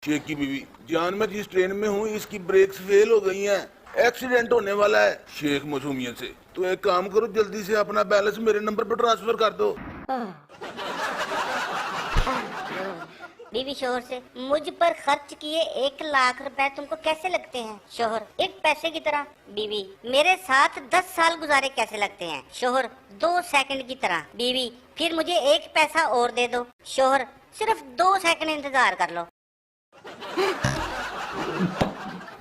शेख की बीवी, जान मैं जिस ट्रेन में हूँ इसकी ब्रेक्स फेल हो गई हैं, एक्सीडेंट होने वाला है। शेख मासूमियत से, तो एक काम करो, जल्दी से अपना बैलेंस मेरे नंबर पर ट्रांसफर कर दो। बीवी शोहर से, मुझ पर खर्च किए 1 लाख रुपए तुमको कैसे लगते हैं? शोहर, एक पैसे की तरह। बीवी, मेरे साथ 10 साल गुजारे कैसे लगते हैं? शोहर, 2 सेकंड की तरह। बीवी, फिर मुझे 1 पैसा और दे दो। शोहर, सिर्फ 2 सेकंड इंतजार कर लो।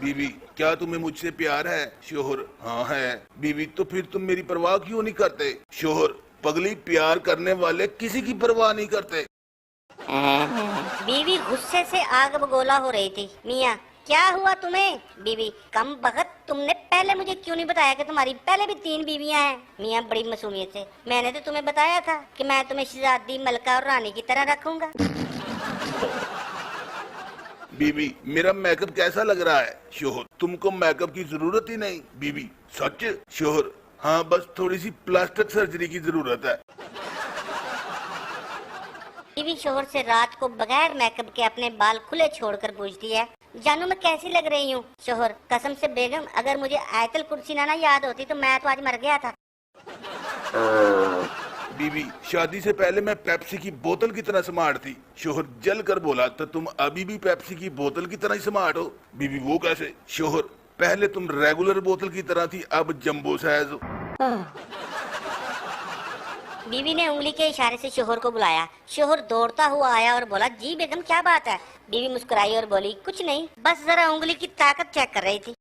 बीवी, क्या तुम्हें मुझसे प्यार है? शोहर, हाँ है। बीवी, तो फिर तुम मेरी परवाह क्यों नहीं करते? शोहर, पगली, प्यार करने वाले किसी की परवाह नहीं करते। बीवी गुस्से से आग बगोला हो रही थी। मियाँ, क्या हुआ तुम्हें? बीवी, कम बखत, तुमने पहले मुझे क्यों नहीं बताया कि तुम्हारी पहले भी 3 बीवियां हैं? मियाँ बड़ी मासूमियत से, मैंने तो तुम्हें बताया था कि मैं तुम्हें शहजादी, मलका और रानी की तरह रखूंगा। बीवी, मेरा मेकअप कैसा लग रहा है? शोहर, तुमको मेकअप की जरूरत ही नहीं। बीवी, सच? शोहर, हाँ, बस थोड़ी सी प्लास्टिक सर्जरी की जरूरत है। बीवी शोहर से रात को बगैर मेकअप के अपने बाल खुले छोड़कर पूछती है, जानू मैं कैसी लग रही हूँ? शोहर, कसम से बेगम, अगर मुझे आयतल कुर्सी ना याद होती तो मैं तो आज मर गया था। बीवी, शादी से पहले मैं पेप्सी की बोतल की तरह स्मार्ट थी। शोहर जल कर बोला, तो तुम अभी भी पेप्सी की बोतल की तरह ही स्मार्ट हो। बीवी, वो कैसे? शोहर, पहले तुम रेगुलर बोतल की तरह थी, अब जंबो साइज हो। बीवी ने उंगली के इशारे से शोहर को बुलाया। शोहर दौड़ता हुआ आया और बोला, जी बेगम, क्या बात है? बीवी मुस्कुराई और बोली, कुछ नहीं, बस जरा उंगली की ताकत चेक कर रही थी।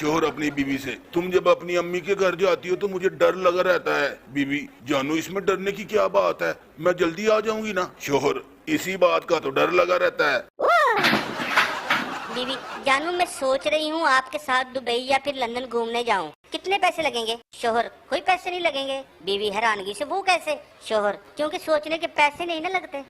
शोहर अपनी बीवी से, तुम जब अपनी अम्मी के घर जाती हो तो मुझे डर लगा रहता है। बीवी, जानू इसमें डरने की क्या बात है, मैं जल्दी आ जाऊंगी ना। शोहर, इसी बात का तो डर लगा रहता है। बीवी, जानू मैं सोच रही हूँ आपके साथ दुबई या फिर लंदन घूमने जाऊँ, कितने पैसे लगेंगे? शोहर, कोई पैसे नहीं लगेंगे। बीवी हैरानगी से, वो कैसे? शोहर, क्योंकि सोचने के पैसे नहीं ना लगते।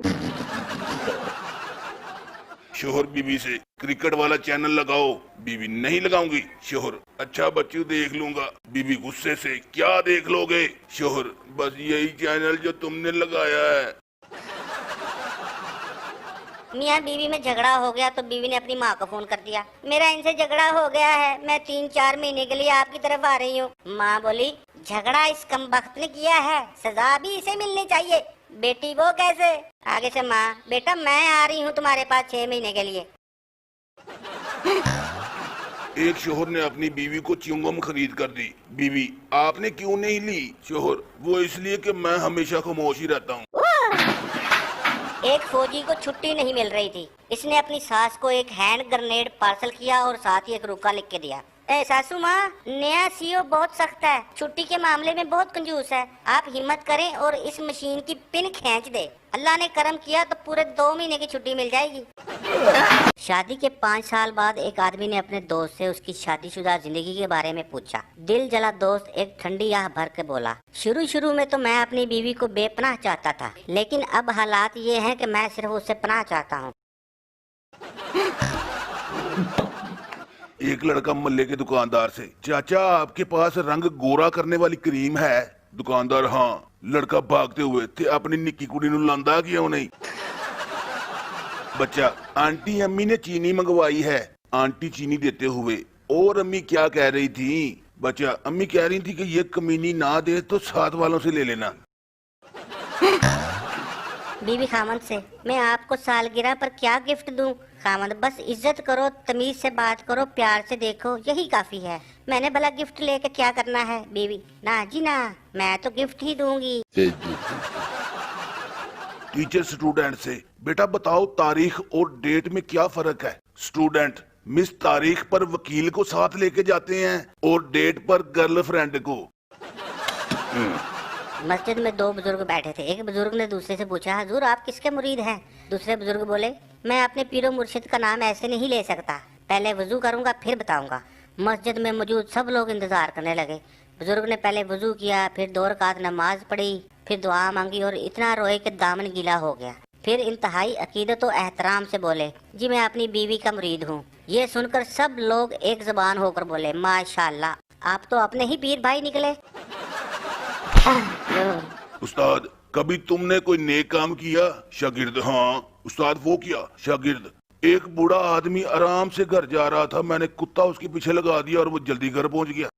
शोहर बीवी से, क्रिकेट वाला चैनल लगाओ। बीवी, नहीं लगाऊंगी। शोहर, अच्छा बच्चू, देख लूंगा। बीवी गुस्से से, क्या देख लोगे? शोहर, बस यही चैनल जो तुमने लगाया है। मियाँ बीवी में झगड़ा हो गया तो बीवी ने अपनी माँ को फोन कर दिया, मेरा इनसे झगड़ा हो गया है, मैं 3-4 महीने के लिए आपकी तरफ आ रही हूँ। माँ बोली, झगड़ा इस कमबख्त ने किया है, सजा भी इसे मिलनी चाहिए। बेटी, वो कैसे? आगे से माँ, बेटा मैं आ रही हूँ तुम्हारे पास 6 महीने के लिए। एक शोहर ने अपनी बीवी को च्युइंगम खरीद कर दी। बीवी, आपने क्यों नहीं ली? शोहर, वो इसलिए कि मैं हमेशा खामोश ही रहता हूँ। एक फौजी को छुट्टी नहीं मिल रही थी, इसने अपनी सास को एक हैंड ग्रेनेड पार्सल किया और साथ ही एक रुका लिख के दिया। ए सासू माँ, नया सीओ बहुत सख्त है, छुट्टी के मामले में बहुत कंजूस है, आप हिम्मत करें और इस मशीन की पिन खींच दे, अल्लाह ने करम किया तो पूरे 2 महीने की छुट्टी मिल जाएगी। शादी के 5 साल बाद एक आदमी ने अपने दोस्त से उसकी शादीशुदा जिंदगी के बारे में पूछा। दिल जला दोस्त एक ठंडी आह भर के बोला, शुरू में तो मैं अपनी बीवी को बेपनाह चाहता था, लेकिन अब हालात ये हैं कि मैं सिर्फ उससे पनाह चाहता हूँ। एक लड़का मोहल्ले के दुकानदार से, चाचा आपके पास रंग गोरा करने वाली क्रीम है? दुकानदार, हाँ। लड़का भागते हुए, थे अपनी निक्की कुड़ी नूं लांदा क्यों नहीं? बच्चा, आंटी अम्मी ने चीनी मंगवाई है। आंटी चीनी देते हुए, और अम्मी क्या कह रही थी? बच्चा, अम्मी कह रही थी कि ये कमीनी ना दे तो साथ वालों से ले लेना। बीवी खामद से, मैं आपको सालगिरह पर क्या गिफ्ट दूं? खामद, बस इज्जत करो, तमीज से बात करो, प्यार से देखो, यही काफी है, मैंने भला गिफ्ट लेके क्या करना है? बीवी, ना जी ना, मैं तो गिफ्ट ही दूंगी। टीचर स्टूडेंट से, बेटा बताओ तारीख और डेट में क्या फर्क है? स्टूडेंट, मिस तारीख पर वकील को साथ लेके जाते हैं और डेट पर गर्लफ्रेंड को। मस्जिद में 2 बुजुर्ग बैठे थे। एक बुजुर्ग ने दूसरे से पूछा, हुजूर आप किसके मुरीद हैं? दूसरे बुजुर्ग बोले, मैं अपने पीरो मुर्शिद का नाम ऐसे नहीं ले सकता, पहले वजू करूंगा फिर बताऊंगा। मस्जिद में मौजूद सब लोग इंतजार करने लगे। बुजुर्ग ने पहले वजू किया, फिर 2 रकात नमाज पढ़ी, फिर दुआ मांगी और इतना रोए कि दामन गीला हो गया। फिर इंतहाई अकीदत और एहतराम से बोले, जी मैं अपनी बीवी का मुरीद हूँ। ये सुनकर सब लोग एक जुबान होकर बोले, माशाअल्लाह, आप तो अपने ही पीर भाई निकले। उस्ताद, कभी तुमने कोई नेक काम किया? शागिर्द: हाँ उस्ताद। वो किया? शागिर्द: एक बूढ़ा आदमी आराम से घर जा रहा था, मैंने कुत्ता उसके पीछे लगा दिया और वो जल्दी घर पहुंच गया।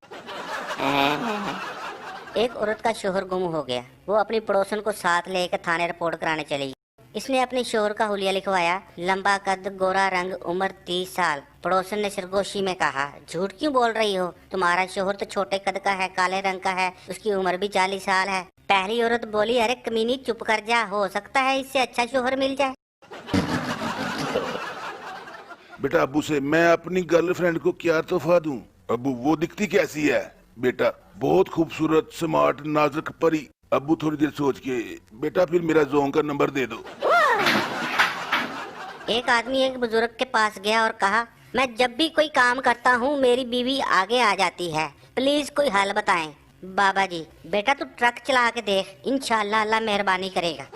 एक औरत का शोहर गुम हो गया। वो अपनी पड़ोसन को साथ लेकर थाने रिपोर्ट कराने चली। इसने अपने शोहर का हुलिया लिखवाया। लंबा कद, गोरा रंग, उम्र 30 साल। पड़ोसन ने सरगोशी में कहा, झूठ क्यों बोल रही हो? तुम्हारा शोहर तो छोटे कद का है, काले रंग का है, उसकी उम्र भी 40 साल है। पहली औरत बोली, अरे कमीनी चुप कर जा, हो सकता है इससे अच्छा शोहर मिल जाए। बेटा अब्बू से मैं अपनी गर्लफ्रेंड को क्या तोहफा दूं? अब्बू: वो दिखती कैसी है? बेटा: बहुत खूबसूरत, स्मार्ट, नाजुक परी। अब्बू थोड़ी देर सोच के: बेटा फिर मेरा जोन का नंबर दे दो। एक आदमी एक बुजुर्ग के पास गया और कहा, मैं जब भी कोई काम करता हूँ मेरी बीवी आगे आ जाती है, प्लीज कोई हल बताएं। बाबा जी: बेटा तू ट्रक चला के देख, इंशाल्लाह अल्लाह मेहरबानी करेगा।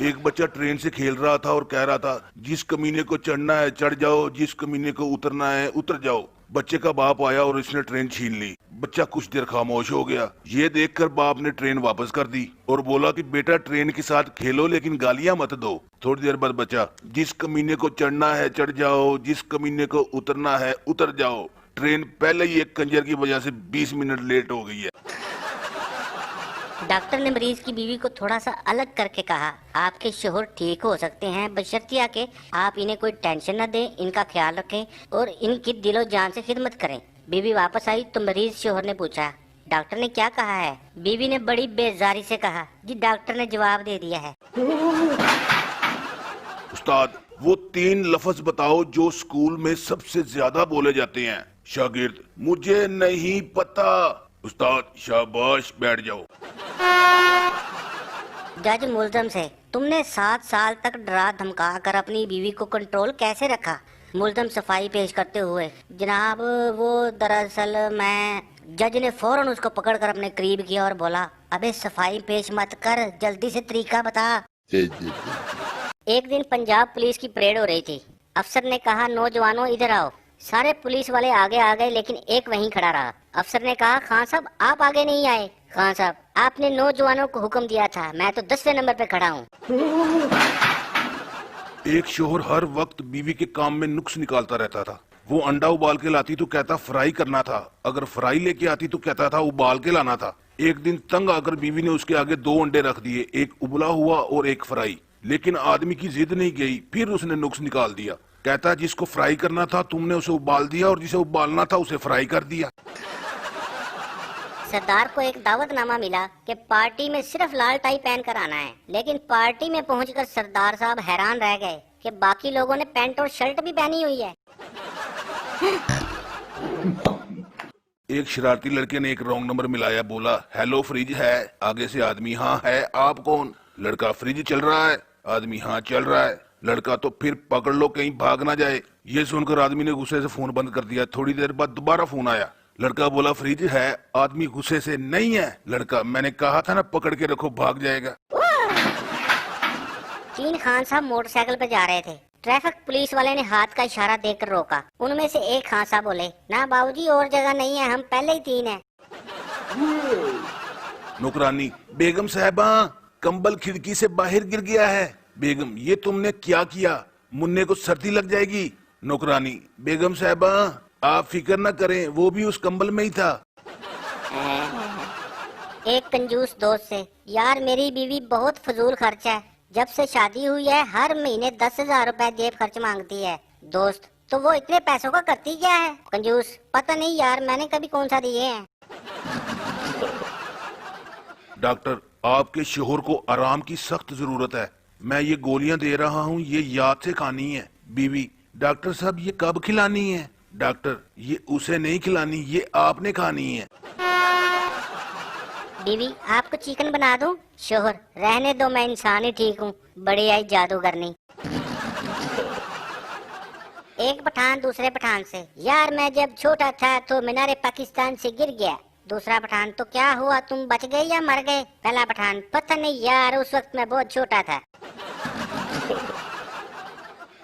एक बच्चा ट्रेन से खेल रहा था और कह रहा था, जिस कमीने को चढ़ना है चढ़ जाओ, जिस कमीने को उतरना है उतर जाओ। बच्चे का बाप आया और इसने ट्रेन छीन ली। बच्चा कुछ देर खामोश हो गया। ये देखकर बाप ने ट्रेन वापस कर दी और बोला कि बेटा ट्रेन के साथ खेलो लेकिन गालियां मत दो। थोड़ी देर बाद बच्चा: जिस कमीने को चढ़ना है चढ़ जाओ, जिस कमीने को उतरना है उतर जाओ। ट्रेन पहले ही एक कंजर की वजह से 20 मिनट लेट हो गई है। डॉक्टर ने मरीज की बीवी को थोड़ा सा अलग करके कहा, आपके शोहर ठीक हो सकते हैं, बशर्तिया के आप इन्हें कोई टेंशन न दें, इनका ख्याल रखें और इनकी दिलो जान से खिदमत करें। बीवी वापस आई तो मरीज शोहर ने पूछा, डॉक्टर ने क्या कहा है? बीवी ने बड़ी बेजारी से कहा, जी डॉक्टर ने जवाब दे दिया है। उस्ताद वो 3 लफ्ज बताओ जो स्कूल में सबसे ज्यादा बोले जाते हैं। शागिर्द: मुझे नहीं पता। उस्ताद: शाबाश, बैठ जाओ। जज मुल्जम से, तुमने 7 साल तक डरा धमका कर अपनी बीवी को कंट्रोल कैसे रखा? मुल्जम सफाई पेश करते हुए, जनाब वो दरअसल मैं। जज ने फौरन उसको पकड़कर अपने करीब किया और बोला, अबे सफाई पेश मत कर, जल्दी से तरीका बता। एक दिन पंजाब पुलिस की परेड हो रही थी। अफसर ने कहा, नौजवानों इधर आओ। सारे पुलिस वाले आगे आ गए लेकिन एक वहीं खड़ा रहा। अफसर ने कहा, खान साहब आप आगे नहीं आए। खान साहब, आपने नौजवानों को हुक्म दिया था, मैं तो 10वें नंबर पे खड़ा हूँ। एक शोहर हर वक्त बीवी के काम में नुक्स निकालता रहता था। वो अंडा उबाल के लाती तो कहता फ्राई करना था, अगर फ्राई लेके आती तो कहता था उबाल के लाना था। एक दिन तंग आकर बीवी ने उसके आगे 2 अंडे रख दिए, एक उबला हुआ और एक फ्राई। लेकिन आदमी की जिद नहीं गई, फिर उसने नुक्स निकाल दिया। कहता जिसको फ्राई करना था तुमने उसे उबाल दिया और जिसे उबालना था उसे फ्राई कर दिया। सरदार को एक दावतनामा मिला कि पार्टी में सिर्फ लाल टाई पहन कर आना है, लेकिन पार्टी में पहुंचकर सरदार साहब हैरान रह गए कि बाकी लोगों ने पैंट और शर्ट भी पहनी हुई है। एक शरारती लड़के ने एक रॉन्ग नंबर मिलाया, बोला हेलो फ्रिज है? आगे से आदमी हाँ है, आप कौन? लड़का फ्रिज चल रहा है? आदमी हाँ चल रहा है। लड़का तो फिर पकड़ लो कहीं भाग ना जाए। ये सुनकर आदमी ने गुस्से से फोन बंद कर दिया। थोड़ी देर बाद दोबारा फोन आया। लड़का बोला फ्रिज है? आदमी गुस्से से नहीं है। लड़का मैंने कहा था ना पकड़ के रखो भाग जाएगा। 3 खान साहब मोटरसाइकिल पे जा रहे थे। ट्रैफिक पुलिस वाले ने हाथ का इशारा देकर रोका। उनमें से एक खान साहब बोले, ना बाबूजी और जगह नहीं है, हम पहले ही 3 हैं। नौकरानी: बेगम साहबा कंबल खिड़की से बाहर गिर गया है। बेगम: ये तुमने क्या किया? मुन्ने को सर्दी लग जाएगी। नौकरानी: बेगम साहबा आप फिक्र न करें, वो भी उस कंबल में ही था। एक कंजूस दोस्त से, यार मेरी बीवी बहुत फजूल खर्च है, जब से शादी हुई है हर महीने 10,000 रुपए जेब खर्च मांगती है। दोस्त: तो वो इतने पैसों का करती क्या है? कंजूस: पता नहीं यार, मैंने कभी कौन सा दिए हैं। डॉक्टर आपके शोहर को आराम की सख्त जरूरत है, मैं ये गोलियां दे रहा हूँ, ये याद से खानी है। बीवी: डॉक्टर साहब ये कब खिलानी है? डॉक्टर: ये उसे नहीं खिलानी, ये आपने खानी है। बीवी: आपको चिकन बना दूं? शोहर: रहने दो, मैं इंसान ही ठीक हूँ, बड़ी आई जादूगरनी। एक पठान दूसरे पठान से, यार मैं जब छोटा था तो मीनारे पाकिस्तान से गिर गया। दूसरा पठान: तो क्या हुआ, तुम बच गए या मर गए? पहला पठान: पता नहीं यार, उस वक्त मैं बहुत छोटा था।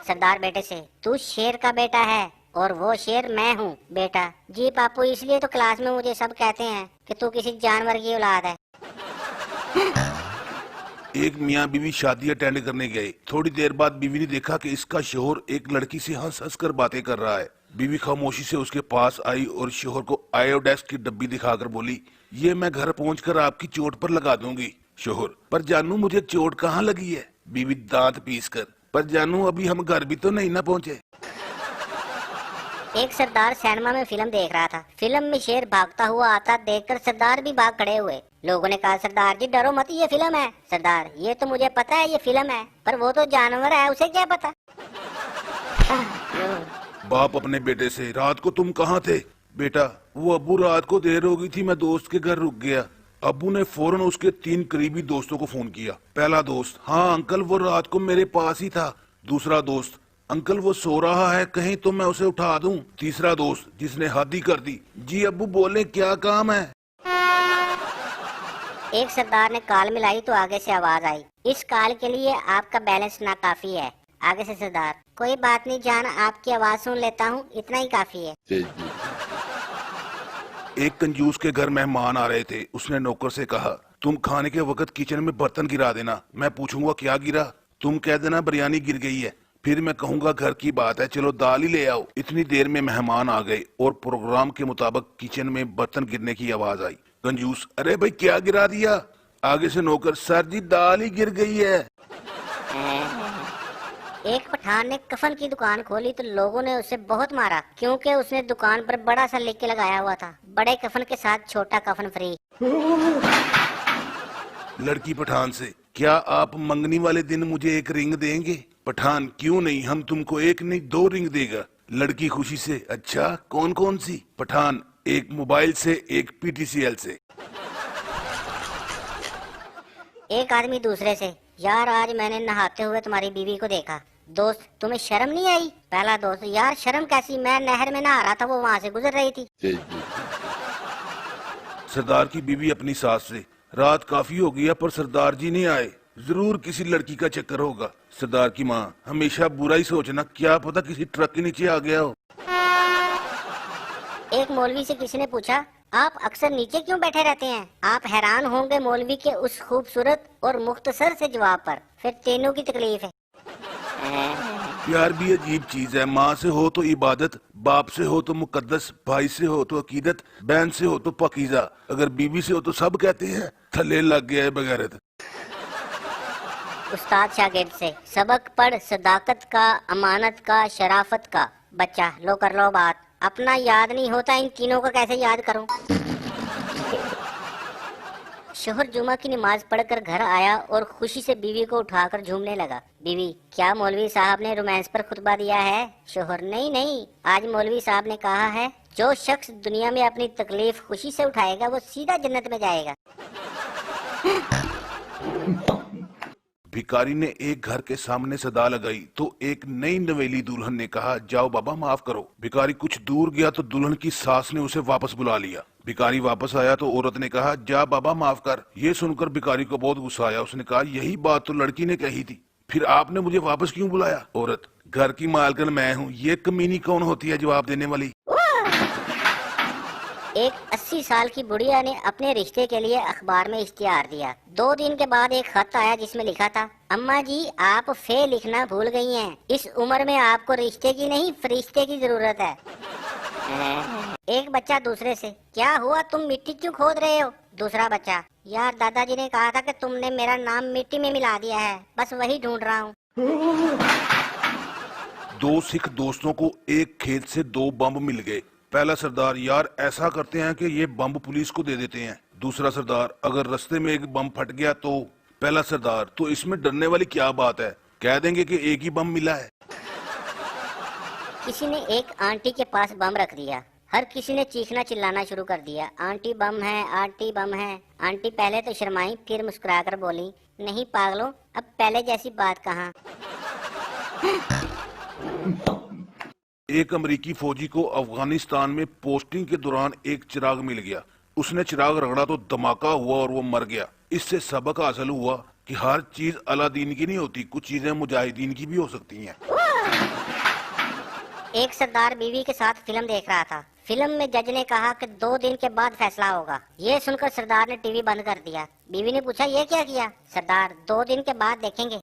सरदार बेटे से, तू शेर का बेटा है और वो शेर मैं हूँ। बेटा: जी पापू, इसलिए तो क्लास में मुझे सब कहते हैं कि तू किसी जानवर की औलाद है। एक मियाँ बीवी शादी अटेंड करने गए। थोड़ी देर बाद बीवी ने देखा कि इसका शोहर एक लड़की से हंस हंस कर बातें कर रहा है। बीवी खामोशी से उसके पास आई और शोहर को आयोडेक्स की डब्बी दिखाकर बोली, ये मैं घर पहुंचकर आपकी चोट पर लगा दूंगी। शोहर, पर जानू मुझे चोट कहाँ लगी है? बीवी दांत पीस कर, पर जानू अभी हम घर भी तो नहीं ना पहुंचे। एक सरदार सिनेमा में फिल्म देख रहा था। फिल्म में शेर भागता हुआ आता देखकर सरदार भी भाग खड़े हुए। लोगों ने कहा, सरदार जी डरो मत, ये फिल्म है। सरदार, ये तो मुझे पता है ये फिल्म है, पर वो तो जानवर है, उसे क्या पता। बाप अपने बेटे से, रात को तुम कहाँ थे? बेटा, वो अब्बू रात को देर हो गई थी, मैं दोस्त के घर रुक गया। अब्बू ने फौरन उसके 3 करीबी दोस्तों को फोन किया। पहला दोस्त, हाँ अंकल वो रात को मेरे पास ही था। दूसरा दोस्त, अंकल वो सो रहा है, कहीं तो मैं उसे उठा दूं। तीसरा दोस्त जिसने हद ही कर दी, जी अब्बू बोले क्या काम है? एक सरदार ने कॉल मिलाई तो आगे से आवाज आई, इस कॉल के लिए आपका बैलेंस नाकाफी है। आगे से सरदार, कोई बात नहीं जान, आपकी आवाज सुन लेता हूँ, इतना ही काफी है। एक कंजूस के घर मेहमान आ रहे थे। उसने नौकर से कहा, तुम खाने के वक्त किचन में बर्तन गिरा देना, मैं पूछूंगा क्या गिरा, तुम कह देना बिरयानी गिर गई है, फिर मैं कहूंगा घर की बात है, चलो दाल ही ले आओ। इतनी देर में मेहमान आ गए और प्रोग्राम के मुताबिक किचन में बर्तन गिरने की आवाज आई। कंजूस, अरे भाई क्या गिरा दिया? आगे से नौकर, सर जी दाल ही गिर गई है। एक पठान ने कफन की दुकान खोली तो लोगों ने उसे बहुत मारा, क्योंकि उसने दुकान पर बड़ा सा लिख के लगाया हुआ था, बड़े कफन के साथ छोटा कफन फ्री। लड़की पठान से, क्या आप मंगनी वाले दिन मुझे एक रिंग देंगे? पठान, क्यों नहीं, हम तुमको एक नहीं 2 रिंग देगा। लड़की खुशी से, अच्छा कौन कौन सी? पठान, एक मोबाइल से, एक पीटीसीएल से। एक आदमी दूसरे से, यार आज मैंने नहाते हुए तुम्हारी बीवी को देखा। दोस्त, तुम्हें शर्म नहीं आई? पहला दोस्त, यार शर्म कैसी, मैं नहर में नहा रहा था, वो वहाँ से गुजर रही थी। सरदार की बीवी अपनी सास से, रात काफी हो गया पर सरदार जी नहीं आए, जरूर किसी लड़की का चक्कर होगा। सरदार की माँ, हमेशा बुरा ही सोचना, क्या पता किसी ट्रक के नीचे आ गया हो। एक मौलवी से किसी ने पूछा, आप अक्सर नीचे क्यों बैठे रहते हैं? आप हैरान होंगे मौलवी के उस खूबसूरत और मुख्तसर से जवाब पर, फिर तीनों की तकलीफ है। प्यार भी अजीब चीज है, माँ से हो तो इबादत, बाप से हो तो मुकद्दस, भाई से हो तो अकीदत, बहन से हो तो पकीजा, अगर बीवी से हो तो सब कहते हैं थले लग गया है बगैरत। उस्ताद शागिर्द से, सबक पढ़ सदाकत का, अमानत का, शराफत का। बच्चा, लो कर लो बात, अपना याद नहीं होता, इन तीनों को कैसे याद करूं? शोहर जुमा की नमाज पढ़कर घर आया और खुशी से बीवी को उठाकर झूमने लगा। बीवी, क्या मौलवी साहब ने रोमांस पर खुतबा दिया है? शोहर, नहीं नहीं, आज मौलवी साहब ने कहा है जो शख्स दुनिया में अपनी तकलीफ खुशी से उठाएगा वो सीधा जन्नत में जाएगा। भिखारी ने एक घर के सामने सदा लगाई तो एक नई नवेली दुल्हन ने कहा, जाओ बाबा माफ करो। भिखारी कुछ दूर गया तो दुल्हन की सास ने उसे वापस बुला लिया। भिखारी वापस आया तो औरत ने कहा, जा बाबा माफ कर। ये सुनकर भिखारी को बहुत गुस्सा आया। उसने कहा, यही बात तो लड़की ने कही थी, फिर आपने मुझे वापस क्यों बुलाया? औरत, घर की मालकिन मैं हूँ, ये कमीनी कौन होती है जवाब देने वाली? एक 80 साल की बुढ़िया ने अपने रिश्ते के लिए अखबार में इश्तिहार दिया। 2 दिन के बाद एक खत आया जिसमें लिखा था, अम्मा जी आप फे लिखना भूल गई हैं, इस उम्र में आपको रिश्ते की नहीं फरिश्ते की जरूरत है। एक बच्चा दूसरे से, क्या हुआ तुम मिट्टी क्यों खोद रहे हो? दूसरा बच्चा, यार दादाजी ने कहा था कि तुमने मेरा नाम मिट्टी में मिला दिया है, बस वही ढूंढ रहा हूँ। 2 सिख दोस्तों को एक खेत से 2 बम मिल गए। पहला सरदार, यार ऐसा करते हैं कि ये बम पुलिस को दे देते हैं। दूसरा सरदार, अगर रास्ते में एक बम फट गया तो? पहला सरदार, तो इसमें डरने वाली क्या बात है, कह देंगे कि एक ही बम मिला है। किसी ने एक आंटी के पास बम रख दिया। हर किसी ने चीखना चिल्लाना शुरू कर दिया, आंटी बम है, आंटी बम है। आंटी पहले तो शर्माई, फिर मुस्कुराकर बोली, नहीं पागलों, अब पहले जैसी बात कहाँ। एक अमेरिकी फौजी को अफगानिस्तान में पोस्टिंग के दौरान एक चिराग मिल गया। उसने चिराग रगड़ा तो धमाका हुआ और वो मर गया। इससे सबक हासिल हुआ कि हर चीज अलादीन की नहीं होती, कुछ चीजें मुजाहिदीन की भी हो सकती हैं। एक सरदार बीवी के साथ फिल्म देख रहा था। फिल्म में जज ने कहा कि 2 दिन के बाद फैसला होगा। ये सुनकर सरदार ने टीवी बंद कर दिया। बीवी ने पूछा ये क्या किया? सरदार 2 दिन के बाद देखेंगे।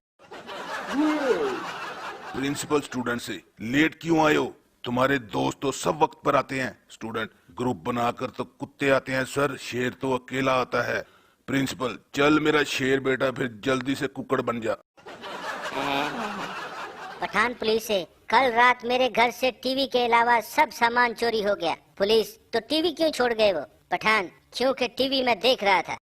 प्रिंसिपल स्टूडेंट से, लेट क्यों आए हो? तुम्हारे दोस्त तो सब वक्त पर आते हैं। स्टूडेंट, ग्रुप बनाकर तो कुत्ते आते हैं सर, शेर तो अकेला आता है। प्रिंसिपल, चल मेरा शेर बेटा, फिर जल्दी से कुकड़ बन जा। पठान पुलिस से, कल रात मेरे घर से टीवी के अलावा सब सामान चोरी हो गया। पुलिस, तो टीवी क्यों छोड़ गए वो? पठान, क्योंकि टीवी में देख रहा था।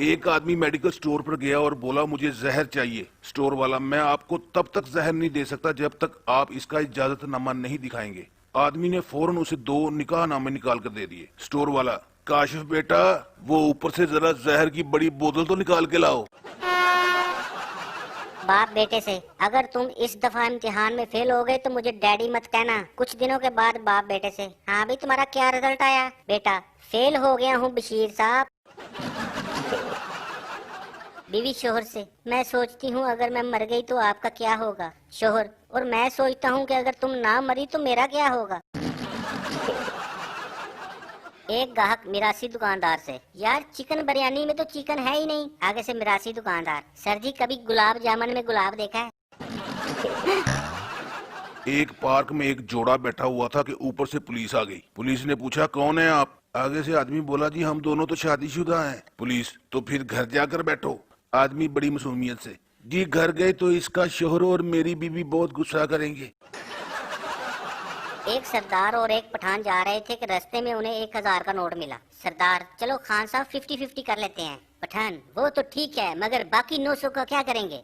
एक आदमी मेडिकल स्टोर पर गया और बोला मुझे जहर चाहिए। स्टोर वाला, मैं आपको तब तक जहर नहीं दे सकता जब तक आप इसका इजाजतनामा नहीं दिखाएंगे। आदमी ने फौरन उसे 2 निकाहनामे निकाल कर दे दिए। स्टोर वाला, काशिफ बेटा, वो ऊपर से जरा जहर की बड़ी बोतल तो निकाल के लाओ। बाप बेटे से, अगर तुम इस दफा इम्तिहान में फेल हो गए तो मुझे डैडी मत कहना। कुछ दिनों के बाद बाप बेटे से, हाँ भी तुम्हारा क्या रिजल्ट आया? बेटा, फेल हो गया हूँ बशीर साहब। बीवी शोहर से, मैं सोचती हूँ अगर मैं मर गई तो आपका क्या होगा? शोहर, और मैं सोचता हूँ कि अगर तुम ना मरी तो मेरा क्या होगा? एक ग्राहक मिरासी दुकानदार से, यार चिकन बिरयानी में तो चिकन है ही नहीं। आगे से मिरासी दुकानदार, सर जी कभी गुलाब जामुन में गुलाब देखा है? एक पार्क में एक जोड़ा बैठा हुआ था कि ऊपर से पुलिस आ गई। पुलिस ने पूछा कौन है आप? आगे से आदमी बोला जी हम दोनों तो शादीशुदा हैं। पुलिस, तो फिर घर जाकर बैठो। आदमी बड़ी मासूमियत से, जी घर गए तो इसका शोहर और मेरी बीवी बहुत गुस्सा करेंगे। एक सरदार और एक पठान जा रहे थे कि रास्ते में उन्हें 1000 का नोट मिला। सरदार, चलो खान साहब 50-50 कर लेते हैं। पठान, वो तो ठीक है मगर बाकी 900 का क्या करेंगे?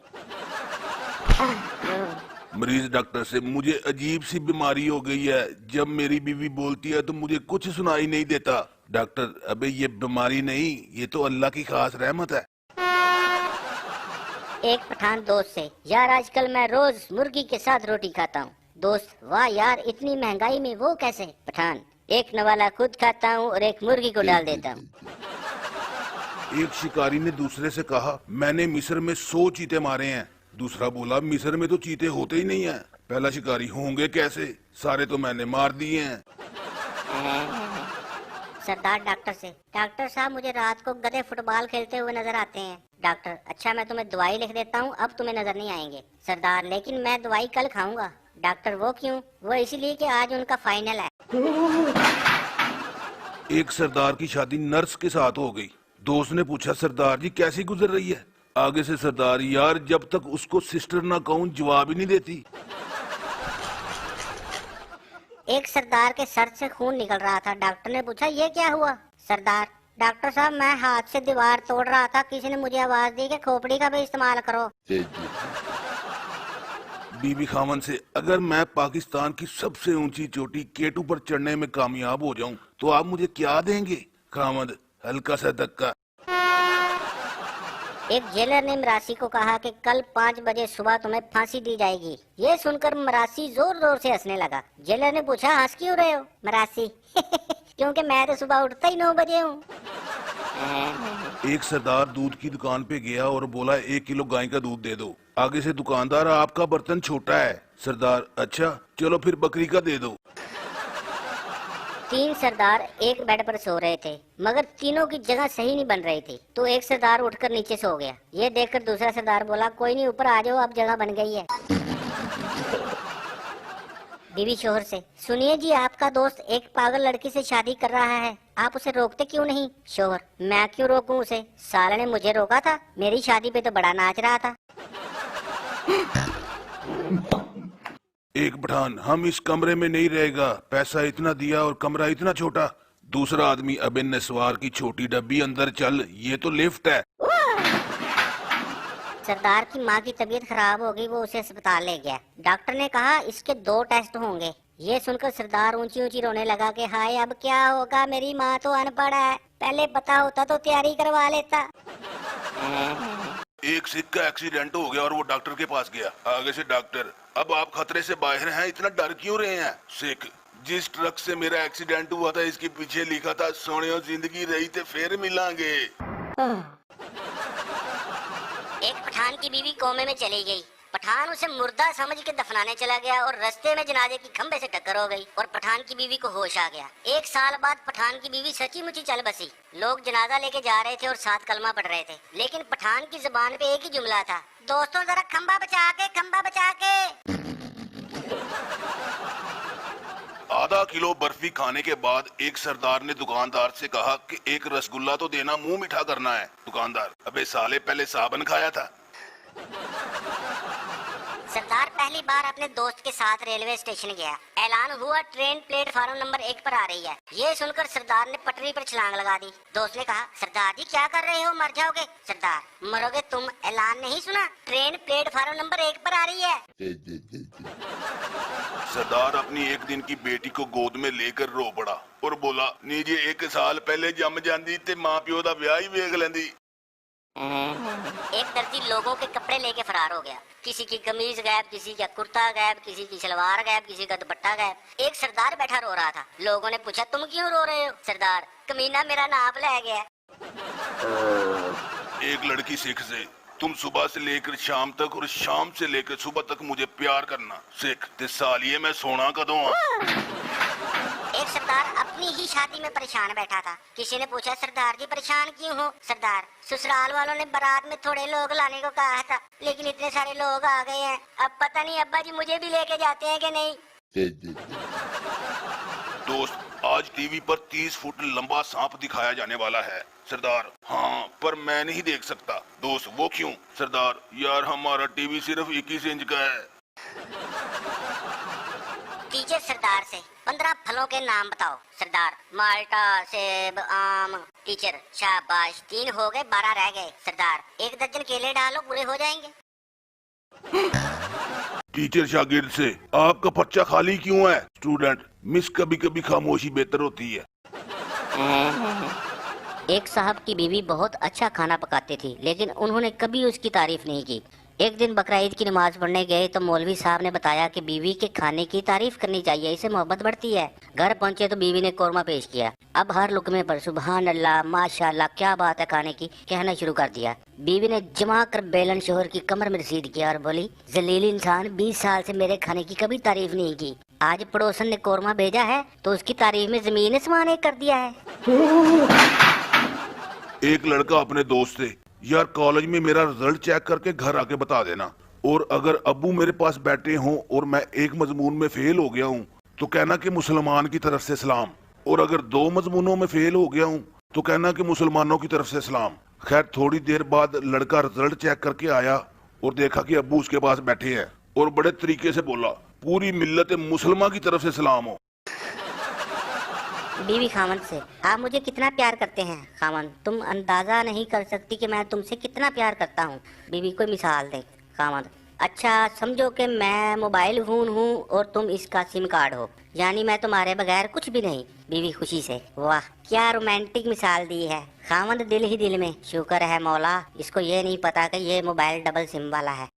मरीज डॉक्टर से, मुझे अजीब सी बीमारी हो गई है, जब मेरी बीवी बोलती है तो मुझे कुछ सुनाई नहीं देता। डॉक्टर, अबे ये बीमारी नहीं, ये तो अल्लाह की खास रहमत है। एक पठान दोस्त से, यार आजकल मैं रोज मुर्गी के साथ रोटी खाता हूँ। दोस्त, वाह यार इतनी महंगाई में वो कैसे? पठान, एक नवाला खुद खाता हूँ और एक मुर्गी को डाल देता हूँ। एक शिकारी ने दूसरे से कहा, मैंने मिस्र में 100 चीते मारे हैं। दूसरा बोला, मिस्र में तो चीते होते ही नहीं हैं। पहला शिकारी, होंगे कैसे, सारे तो मैंने मार दिए हैं। सरदार डॉक्टर से, डॉक्टर साहब मुझे रात को गधे फुटबॉल खेलते हुए नजर आते हैं। डॉक्टर, अच्छा मैं तुम्हें दवाई लिख देता हूँ, अब तुम्हें नजर नहीं आएंगे। सरदार, लेकिन मैं दवाई कल खाऊंगा। डॉक्टर, वो क्यों? वो इसलिए कि आज उनका फाइनल है। एक सरदार की शादी नर्स के साथ हो गई। दोस्त ने पूछा, सरदार जी कैसी गुजर रही है? आगे से सरदार, यार जब तक उसको सिस्टर ना कहूं जवाब ही नहीं देती। एक सरदार के सर से खून निकल रहा था। डॉक्टर ने पूछा ये क्या हुआ? सरदार, डॉक्टर साहब मैं हाथ से दीवार तोड़ रहा था, किसी ने मुझे आवाज दी कि खोपड़ी का भी इस्तेमाल करो। बीबी खामन से, अगर मैं पाकिस्तान की सबसे ऊंची चोटी केटू पर चढ़ने में कामयाब हो जाऊं तो आप मुझे क्या देंगे? खामद, हल्का सा धक्का। एक जेलर ने मरासी को कहा कि कल 5 बजे सुबह तुम्हें फांसी दी जाएगी। ये सुनकर मरासी जोर जोर से हंसने लगा। जेलर ने पूछा, हंस क्यों रहे हो? मरासी, क्योंकि मैं तो सुबह उठता ही 9 बजे हूँ। एक सरदार दूध की दुकान पे गया और बोला 1 किलो गाय का दूध दे दो। आगे से दुकानदार, आपका बर्तन छोटा है। सरदार, अच्छा चलो फिर बकरी का दे दो। 3 सरदार एक बेड पर सो रहे थे मगर तीनों की जगह सही नहीं बन रही थी, तो एक सरदार उठकर नीचे सो गया। ये देखकर दूसरा सरदार बोला, कोई नहीं ऊपर आ जाओ, अब जगह बन गई है। बीवी शोहर से, सुनिए जी आपका दोस्त एक पागल लड़की से शादी कर रहा है, आप उसे रोकते क्यों नहीं? शोहर, मैं क्यों रोकूं उसे, साले ने मुझे रोका था, मेरी शादी पे तो बड़ा नाच रहा था। एक पठान, हम इस कमरे में नहीं रहेगा, पैसा इतना दिया और कमरा इतना छोटा। दूसरा आदमी, अबे नस्वार की छोटी डब्बी, अंदर चल, ये तो लिफ्ट है। सरदार की माँ की तबीयत खराब हो गई, वो उसे अस्पताल ले गया। डॉक्टर ने कहा इसके 2 टेस्ट होंगे। ये सुनकर सरदार ऊंची ऊंची रोने लगा कि हाय अब क्या होगा, मेरी माँ तो अनपढ़ है, पहले पता होता तो तैयारी करवा लेता। एक सिख का एक्सीडेंट हो गया और वो डॉक्टर के पास गया। आगे से डॉक्टर, अब आप खतरे से बाहर हैं, इतना डर क्यों रहे हैं? सिख, जिस ट्रक से मेरा एक्सीडेंट हुआ था इसके पीछे लिखा था, सोनियो जिंदगी रही थे फिर मिलांगे। एक पठान की बीवी कोमे में चली गई। पठान उसे मुर्दा समझ के दफनाने चला गया और रास्ते में जनाजे की खंबे से टक्कर हो गई और पठान की बीवी को होश आ गया। 1 साल बाद पठान की बीवी सच्ची मुची चल बसी। लोग जनाजा लेके जा रहे थे और साथ कलमा पढ़ रहे थे, लेकिन पठान की जुबान पे एक ही जुमला था, दोस्तों जरा खंबा बचा के, खंबा बचा के। आधा किलो बर्फी खाने के बाद एक सरदार ने दुकानदार से कहा कि एक रसगुल्ला तो देना, मुंह मीठा करना है। दुकानदार, अबे साले पहले साबन खाया था। सरदार पहली बार अपने दोस्त के साथ रेलवे स्टेशन गया। ऐलान हुआ ट्रेन प्लेटफार्म नंबर 1 पर आ रही है। ये सुनकर सरदार ने पटरी पर छलांग लगा दी। दोस्त ने कहा, सरदार जी क्या कर रहे हो, मर जाओगे। सरदार, मरोगे तुम, ऐलान नहीं सुना, ट्रेन प्लेटफार्म नंबर 1 पर आ रही है। सरदार अपनी 1 दिन की बेटी को गोद में लेकर रो पड़ा और बोला, नी जे 1 साल पहले जम जाती ते मां प्यो दा ब्याह ही वेख लेंदी। एक दर्जी लोगों के कपड़े लेके फरार हो गया। किसी की कमीज गायब, किसी का कुर्ता गायब, किसी की सलवार गायब, किसी का दुपट्टा गायब। एक सरदार बैठा रो रहा था। लोगों ने पूछा, तुम क्यों रो रहे हो? सरदार, कमीना मेरा नाप ले गया। एक लड़की सिख से, तुम सुबह से लेकर शाम तक और शाम से लेकर सुबह तक मुझे प्यार करना सिख ते सालिए मैं सोना कदों आ। एक सरदार अपनी ही शादी में परेशान बैठा था। किसी ने पूछा, सरदार जी परेशान क्यों हो? सरदार, ससुराल वालों ने बारात में थोड़े लोग लाने को कहा था, लेकिन इतने सारे लोग आ गए हैं, अब पता नहीं अब्बा जी मुझे भी लेके जाते हैं कि नहीं। दोस्त, आज टीवी पर 30 फुट लंबा सांप दिखाया जाने वाला है। सरदार, हाँ पर मैं नहीं देख सकता। दोस्त, वो क्यों? सरदार, यार हमारा टीवी सिर्फ 21 इंच का है। टीचर सरदार से, 15 फलों के नाम बताओ। सरदार, माल्टा, सेब, आम। टीचर, शाबाश, 3 हो गए, 12 रह गए। सरदार, 1 दर्जन केले डालो, पूरे हो जाएंगे। टीचर शागिर्द से, आपका पर्चा खाली क्यों है? स्टूडेंट, मिस कभी कभी खामोशी बेहतर होती है। एक साहब की बीवी बहुत अच्छा खाना पकाती थी, लेकिन उन्होंने कभी उसकी तारीफ नहीं की। एक दिन बकरा ईद की नमाज पढ़ने गए तो मौलवी साहब ने बताया कि बीवी के खाने की तारीफ करनी चाहिए, इससे मोहब्बत बढ़ती है। घर पहुंचे तो बीवी ने कोरमा पेश किया। अब हर लुकमे पर सुभान अल्लाह, माशाअल्लाह, क्या बात है खाने की कहना शुरू कर दिया। बीवी ने जमा कर बेलन शोहर की कमर में रसीद किया और बोली, जलील इंसान, 20 साल से मेरे खाने की कभी तारीफ नहीं की, आज पड़ोसन ने कोरमा भेजा है तो उसकी तारीफ में जमीन आसमान एक कर दिया है। एक लड़का अपने दोस्त से, यार कॉलेज में मेरा रिजल्ट चेक करके घर आके बता देना, और अगर अब्बू मेरे पास बैठे हों और मैं एक मजमून में फेल हो गया हूँ तो कहना कि मुसलमान की तरफ से सलाम, और अगर 2 मजमूनों में फेल हो गया हूँ तो कहना कि मुसलमानों की तरफ से सलाम। खैर थोड़ी देर बाद लड़का रिजल्ट चेक करके आया और देखा कि अब्बू उसके पास बैठे हैं और बड़े तरीके से बोला, पूरी मिल्लत मुसलमान की तरफ से सलाम हो। बीवी खामन से, आप मुझे कितना प्यार करते हैं खामन, तुम अंदाजा नहीं कर सकती कि मैं तुमसे कितना प्यार करता हूँ। बीवी, कोई मिसाल दे। खामन, अच्छा समझो कि मैं मोबाइल फोन हूँ और तुम इसका सिम कार्ड हो, यानी मैं तुम्हारे बगैर कुछ भी नहीं। बीवी खुशी से, वाह क्या रोमांटिक मिसाल दी है। खामन दिल ही दिल में, शुक्र है मौला, इसको ये नहीं पता कि ये मोबाइल डबल सिम वाला है।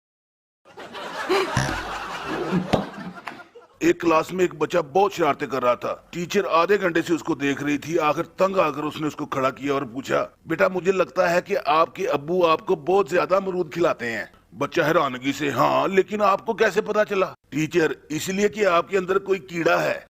एक क्लास में एक बच्चा बहुत शरारतें कर रहा था। टीचर आधे घंटे से उसको देख रही थी। आखिर तंग आकर उसने उसको खड़ा किया और पूछा, बेटा मुझे लगता है कि आपके अब्बू आपको बहुत ज्यादा अमरूद खिलाते हैं। बच्चा हैरानगी से, हाँ लेकिन आपको कैसे पता चला? टीचर, इसलिए कि आपके अंदर कोई कीड़ा है।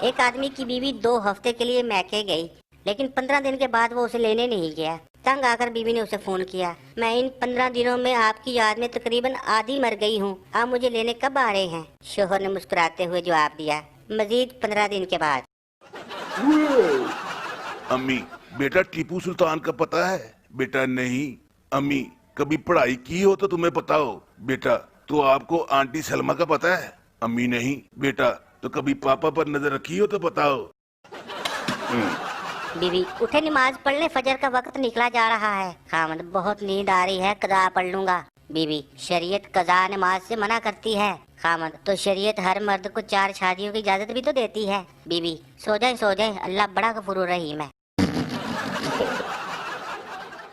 एक आदमी की बीवी 2 हफ्ते के लिए मैके गई, लेकिन 15 दिन के बाद वो उसे लेने नहीं गया। तंग आकर बीवी ने उसे फोन किया, मैं इन 15 दिनों में आपकी याद में तकरीबन आधी मर गई हूँ, आप मुझे लेने कब आ रहे हैं? शोहर ने मुस्कुराते हुए जवाब दिया, मजीद 15 दिन के बाद। अम्मी, बेटा टीपू सुल्तान का पता है? बेटा नहीं। अम्मी, कभी पढ़ाई की हो तो तुम्हें पता हो। बेटा, तो आपको आंटी सलमा का पता है? अम्मी नहीं। बेटा, तो कभी पापा पर नजर रखी हो तो पता हो। बीवी, उठे नमाज पढ़ने, फजर का वक्त निकला जा रहा है। खामद, बहुत नींद आ रही है, कज़ा पढ़ लूंगा। बीवी, शरीयत कज़ा नमाज से मना करती है। खामद, तो शरीयत हर मर्द को 4 शादियों की इजाजत भी तो देती है। बीवी, सो जाए, अल्लाह बड़ा गफूर रहीम है।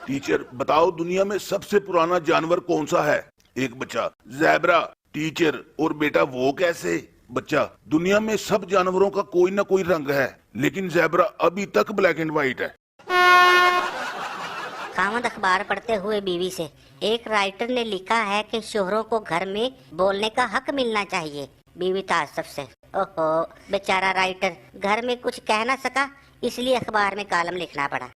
टीचर, बताओ दुनिया में सबसे पुराना जानवर कौन सा है? एक बच्चा, ज़ेब्रा। टीचर, और बेटा वो कैसे? बच्चा, दुनिया में सब जानवरों का कोई ना कोई रंग है, लेकिन ज़ेब्रा अभी तक ब्लैक एंड व्हाइट है। खामद अखबार पढ़ते हुए बीवी से, एक राइटर ने लिखा है कि शोहरों को घर में बोलने का हक मिलना चाहिए। बीवी ताज्जुब से, ओहो बेचारा राइटर घर में कुछ कह ना सका, इसलिए अखबार में कॉलम लिखना पड़ा।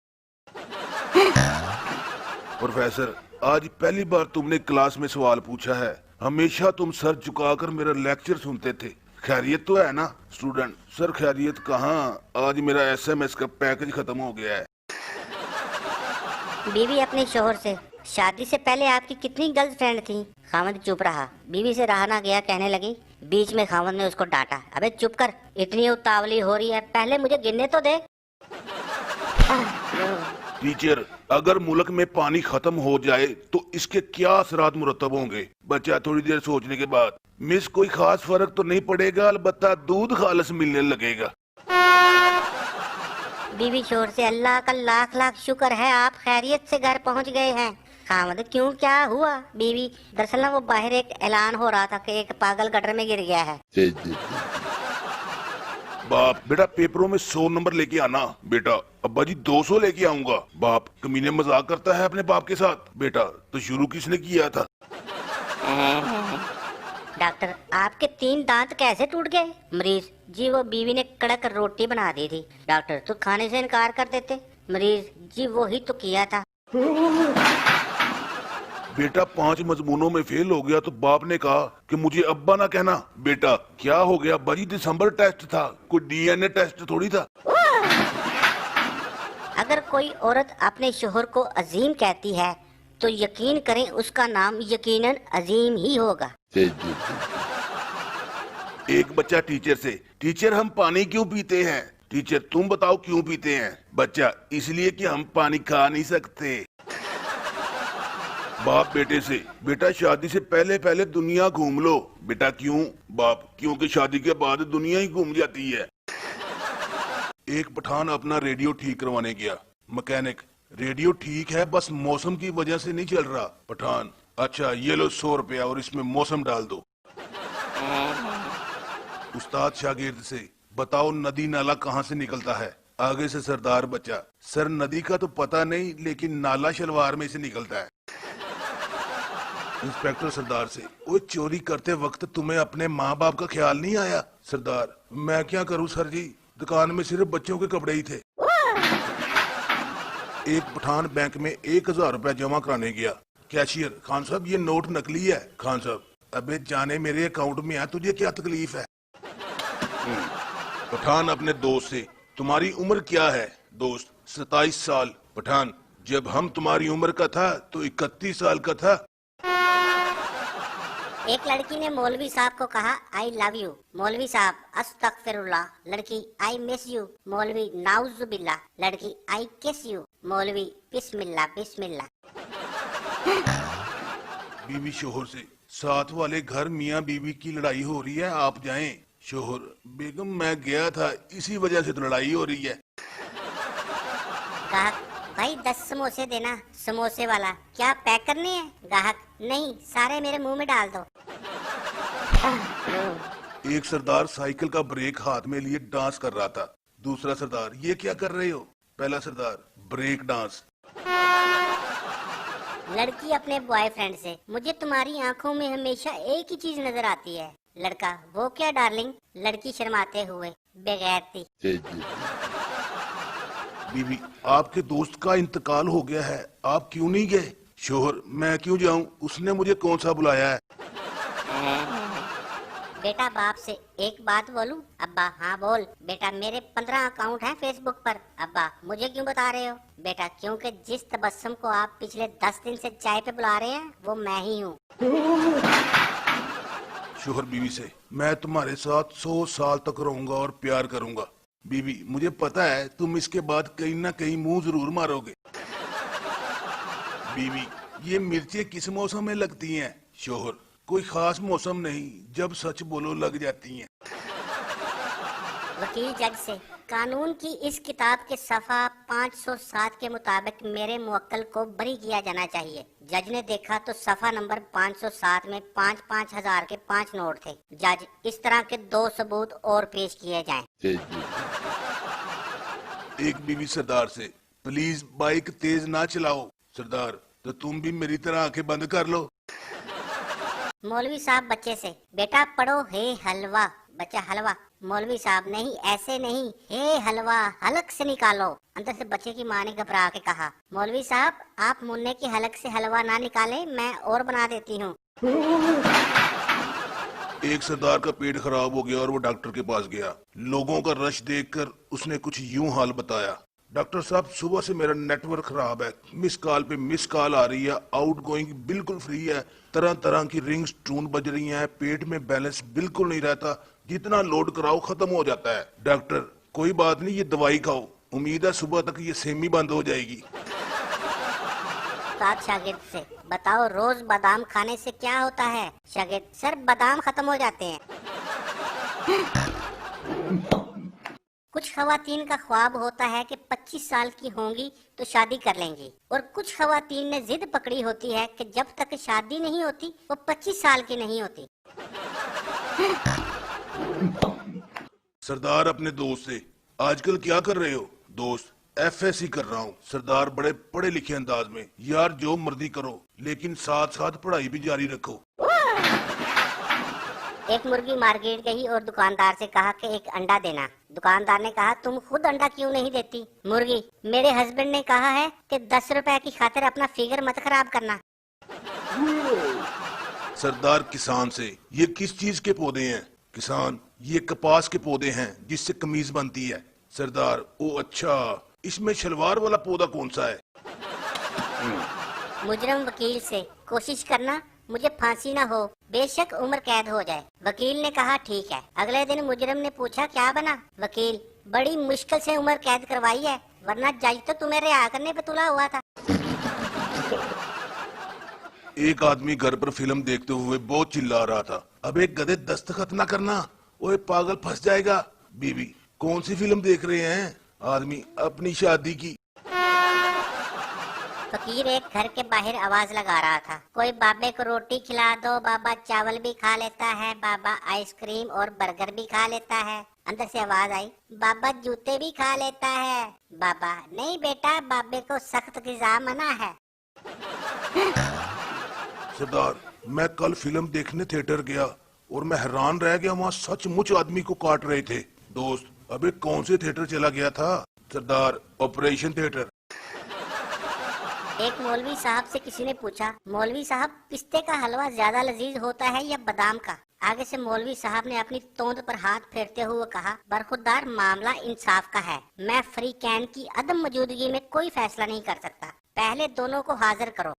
प्रोफेसर, आज पहली बार तुमने क्लास में सवाल पूछा है। हमेशा तुम सर झुकाकर मेरा लेक्चर सुनते थे। खैरियत तो है ना? स्टूडेंट, सर खैरियत कहाँ, आज मेरा SMS का पैकेज खत्म हो गया है। बीवी अपने शोहर से, शादी से पहले आपकी कितनी गर्लफ्रेंड थी? खामद चुप रहा। बीवी से रहा ना गया, कहने लगी। बीच में खामद ने उसको डांटा, अबे चुप कर, इतनी उतावली हो रही है, पहले मुझे गिनने तो दे। टीचर, अगर मुल्क में पानी खत्म हो जाए तो इसके क्या असरात मुरतब होंगे? बच्चा थोड़ी देर सोचने के बाद, मिस कोई खास फर्क तो नहीं पड़ेगा, अलबत्ता दूध खालस मिलने लगेगा। बीवी शोर से, अल्लाह का लाख लाख शुक्र है आप खैरियत से घर पहुंच गए हैं। खामद, क्यों क्या हुआ? बीवी, दरअसल वो बाहर एक ऐलान हो रहा था कि एक पागल गटर में गिर गया है। बाप, बेटा पेपरों में 100 नंबर लेके आना। बेटा, अब्बा जी 200 लेके आऊंगा। बाप, कमीने मजाक करता है अपने बाप के साथ। बेटा, तो शुरू किसने किया था? डॉक्टर, आपके 3 दांत कैसे टूट गए? मरीज, जी वो बीवी ने कड़क रोटी बना दी थी। डॉक्टर, तो खाने से इनकार कर देते। मरीज, जी वो ही तो किया था। बेटा 5 मजमूनों में फेल हो गया तो बाप ने कहा कि मुझे अब्बा ना कहना। बेटा क्या हो गया? अब्बा जी दिसंबर टेस्ट था, कोई DNA टेस्ट थोड़ी था। अगर कोई औरत अपने शोहर को अजीम कहती है तो यकीन करें उसका नाम यकीनन अजीम ही होगा। एक बच्चा टीचर से, टीचर हम पानी क्यों पीते हैं? टीचर, तुम बताओ क्यों पीते हैं? बच्चा, इसलिए कि हम पानी खा नहीं सकते। बाप बेटे से, बेटा शादी से पहले पहले दुनिया घूम लो। बेटा क्यों? बाप, क्योंकि शादी के बाद दुनिया ही घूम जाती है। एक पठान अपना रेडियो ठीक करवाने गया। मैकेनिक, रेडियो ठीक है, बस मौसम की वजह से नहीं चल रहा। पठान, अच्छा ये लो 100 रुपया और इसमें मौसम डाल दो। उस्ताद शागिर्द से, बताओ नदी नाला कहाँ से निकलता है? आगे से सरदार बच्चा, सर नदी का तो पता नहीं, लेकिन नाला शलवार में से निकलता है। इंस्पेक्टर सरदार से, वो चोरी करते वक्त तुम्हें अपने माँ बाप का ख्याल नहीं आया? सरदार, मैं क्या करूँ सर जी, दुकान में सिर्फ बच्चों के कपड़े ही थे। एक पठान बैंक में 1000 रुपया जमा कराने गया। कैशियर, खान साहब ये नोट नकली है। खान साहब, अबे जाने मेरे अकाउंट में है, तुझे क्या तकलीफ है? पठान अपने दोस्त से, तुम्हारी उम्र क्या है? दोस्त, 27 साल। पठान, जब हम तुम्हारी उम्र का था तो 31 साल का था। एक लड़की ने मौलवी साहब को कहा, आई लव यू। मौलवी साहब, अस्तगफिरुल्लाह। लड़की, आई मिस यू। मौलवी, नाउजुबिल्लाह। लड़की, आई किस यू। मौलवी, बिस्मिल्लाह बिस्मिल्लाह। बीवी शोहर से, साथ वाले घर मियाँ बीवी की लड़ाई हो रही है, आप जाएं। शोहर, बेगम मैं गया था, इसी वजह से तो लड़ाई हो रही है। ग्राहक, भाई 10 समोसे देना। समोसे वाला, क्या पैक करने हैं? ग्राहक, नहीं सारे मेरे मुंह में डाल दो। एक सरदार साइकिल का ब्रेक हाथ में लिए डांस कर रहा था। दूसरा सरदार, ये क्या कर रहे हो? पहला सरदार, ब्रेक डांस। लड़की अपने बॉयफ्रेंड से, मुझे तुम्हारी आंखों में हमेशा एक ही चीज नजर आती है। लड़का, वो क्या डार्लिंग? लड़की शर्माते हुए, बेगैरती। बीवी, आपके दोस्त का इंतकाल हो गया है, आप क्यों नहीं गए? शोहर, मैं क्यों जाऊं, उसने मुझे कौन सा बुलाया है? बेटा बाप से, एक बात बोलूं? अब्बा, हाँ बोल। बेटा, मेरे 15 अकाउंट हैं फेसबुक पर। अब्बा, मुझे क्यों बता रहे हो? बेटा, क्योंकि जिस तबस्सुम को आप पिछले 10 दिन से चाय पे बुला रहे हैं वो मैं ही हूँ। शोहर बीवी से, मैं तुम्हारे साथ 100 साल तक रहूंगा और प्यार करूंगा। बीवी, मुझे पता है तुम इसके बाद कहीं ना कहीं मुंह जरूर मारोगे। बीवी, ये मिर्चें किस मौसम में लगती हैं? शोहर, कोई खास मौसम नहीं, जब सच बोलो लग जाती हैं। वकील जज से, कानून की इस किताब के सफा 507 के मुताबिक मेरे मुवक्किल को बरी किया जाना चाहिए। जज ने देखा तो सफा नंबर 507 में 5-5 हजार के 5 नोट थे। जज, इस तरह के 2 सबूत और पेश किए जाएं। एक बीवी सरदार से, प्लीज बाइक तेज ना चलाओ। सरदार तो तुम भी मेरी तरह आंखें बंद कर लो। मौलवी साहब बच्चे से, बेटा पढ़ो हे हलवा। बच्चा, हलवा? मौलवी साहब, नहीं ऐसे नहीं, हे हलवा हलक से निकालो। अंदर से बच्चे की माँ ने घबरा के कहा, मौलवी साहब आप मुन्ने की हलक से हलवा ना निकाले, मैं और बना देती हूँ। एक सरदार का पेट खराब हो गया और वो डॉक्टर के पास गया। लोगों का रश देखकर उसने कुछ यूं हाल बताया, डॉक्टर साहब सुबह से मेरा नेटवर्क खराब है, मिस कॉल पे मिस कॉल आ रही है, आउट गोइंग बिल्कुल फ्री है, तरह तरह की रिंग्स टून बज रही हैं, पेट में बैलेंस बिल्कुल नहीं रहता, जितना लोड कराओ खत्म हो जाता है। डॉक्टर, कोई बात नहीं, ये दवाई खाओ, उम्मीद है सुबह तक ये सेमी बंद हो जाएगी। साथ शागिर्द से, बताओ रोज बादाम खाने से क्या होता है? शागिर्द, सर बादाम खत्म हो जाते हैं। कुछ खवातीन का ख्वाब होता है कि 25 साल की होंगी तो शादी कर लेंगी, और कुछ खवातीन ने जिद पकड़ी होती है कि जब तक शादी नहीं होती वो 25 साल की नहीं होती। सरदार अपने दोस्त से, आजकल क्या कर रहे हो? दोस्त, FSC कर रहा हूँ। सरदार बड़े पढ़े लिखे अंदाज में, यार जो मर्जी करो लेकिन साथ साथ पढ़ाई भी जारी रखो। एक मुर्गी मार्केट गई और दुकानदार से कहा कि एक अंडा देना। दुकानदार ने कहा, तुम खुद अंडा क्यों नहीं देती? मुर्गी, मेरे हस्बैंड ने कहा है कि 10 रुपए की खातिर अपना फिगर मत खराब करना। सरदार किसान से, ये किस चीज के पौधे हैं? किसान, ये कपास के पौधे हैं जिससे कमीज बनती है। सरदार, ओ अच्छा, इसमें शलवार वाला पौधा कौन सा है? मुजरम वकील से, कोशिश करना मुझे फांसी ना हो, बेशक उम्र कैद हो जाए। वकील ने कहा ठीक है। अगले दिन मुजरम ने पूछा क्या बना? वकील, बड़ी मुश्किल से उम्र कैद करवाई है, वरना जज तो तुम्हें रिहा करने पे तुला हुआ था। एक आदमी घर पर फिल्म देखते हुए बहुत चिल्ला रहा था, अब एक गधे दस्तखत ना करना, ओए पागल फंस जाएगा। बीवी, कौन सी फिल्म देख रहे हैं? आदमी, अपनी शादी की। फकीर एक घर के बाहर आवाज लगा रहा था, कोई बाबे को रोटी खिला दो, बाबा चावल भी खा लेता है, बाबा आइसक्रीम और बर्गर भी खा लेता है। अंदर से आवाज आई, बाबा जूते भी खा लेता है। बाबा, नहीं बेटा, बाबे को सख्त ग़िज़ा मना है। सरदार, मैं कल फिल्म देखने थिएटर गया और मैं हैरान रह गया, वहाँ सचमुच आदमी को काट रहे थे। दोस्त, अबे कौन से थिएटर चला गया था? सरदार, ऑपरेशन थिएटर। एक मौलवी साहब से किसी ने पूछा, मौलवी साहब पिस्ते का हलवा ज्यादा लजीज होता है या बादाम का? आगे से मौलवी साहब ने अपनी तोंद पर हाथ फेरते हुए कहा, बरखुरदार मामला इंसाफ का है, मैं फ्री कैन की अदम मौजूदगी में कोई फैसला नहीं कर सकता, पहले दोनों को हाजिर करो।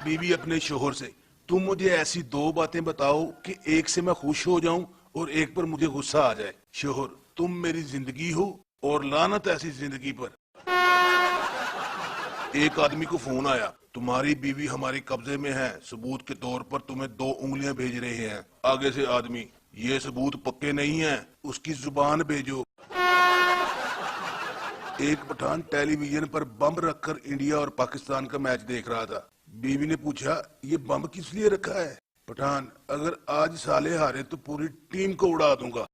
बीवी अपने शोहर से, तुम मुझे ऐसी दो बातें बताओ कि एक से मैं खुश हो जाऊं और एक पर मुझे गुस्सा आ जाए। शोहर, तुम मेरी जिंदगी हो और लानत ऐसी जिंदगी पर। एक आदमी को फोन आया, तुम्हारी बीवी हमारे कब्जे में है, सबूत के तौर पर तुम्हें 2 उंगलियां भेज रहे हैं। आगे से आदमी, ये सबूत पक्के नहीं हैं, उसकी जुबान भेजो। एक पठान टेलीविजन पर बम रखकर इंडिया और पाकिस्तान का मैच देख रहा था। बीवी ने पूछा, ये बम किस लिए रखा है? पठान, अगर आज साले हारे तो पूरी टीम को उड़ा दूंगा।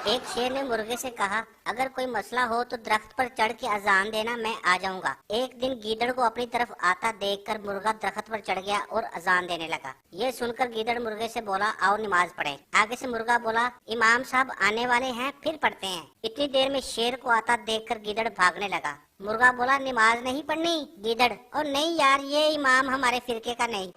एक शेर ने मुर्गे से कहा, अगर कोई मसला हो तो दरख्त पर चढ़ के अजान देना, मैं आ जाऊंगा। एक दिन गीदड़ को अपनी तरफ आता देखकर मुर्गा दरख्त पर चढ़ गया और अजान देने लगा। ये सुनकर गीदड़ मुर्गे से बोला, आओ नमाज पढ़े। आगे से मुर्गा बोला, इमाम साहब आने वाले हैं, फिर पढ़ते हैं। इतनी देर में शेर को आता देखकर गीदड़ भागने लगा। मुर्गा बोला, नमाज नहीं पढ़नी? गीदड़, और नहीं यार, ये इमाम हमारे फिरके का नहीं।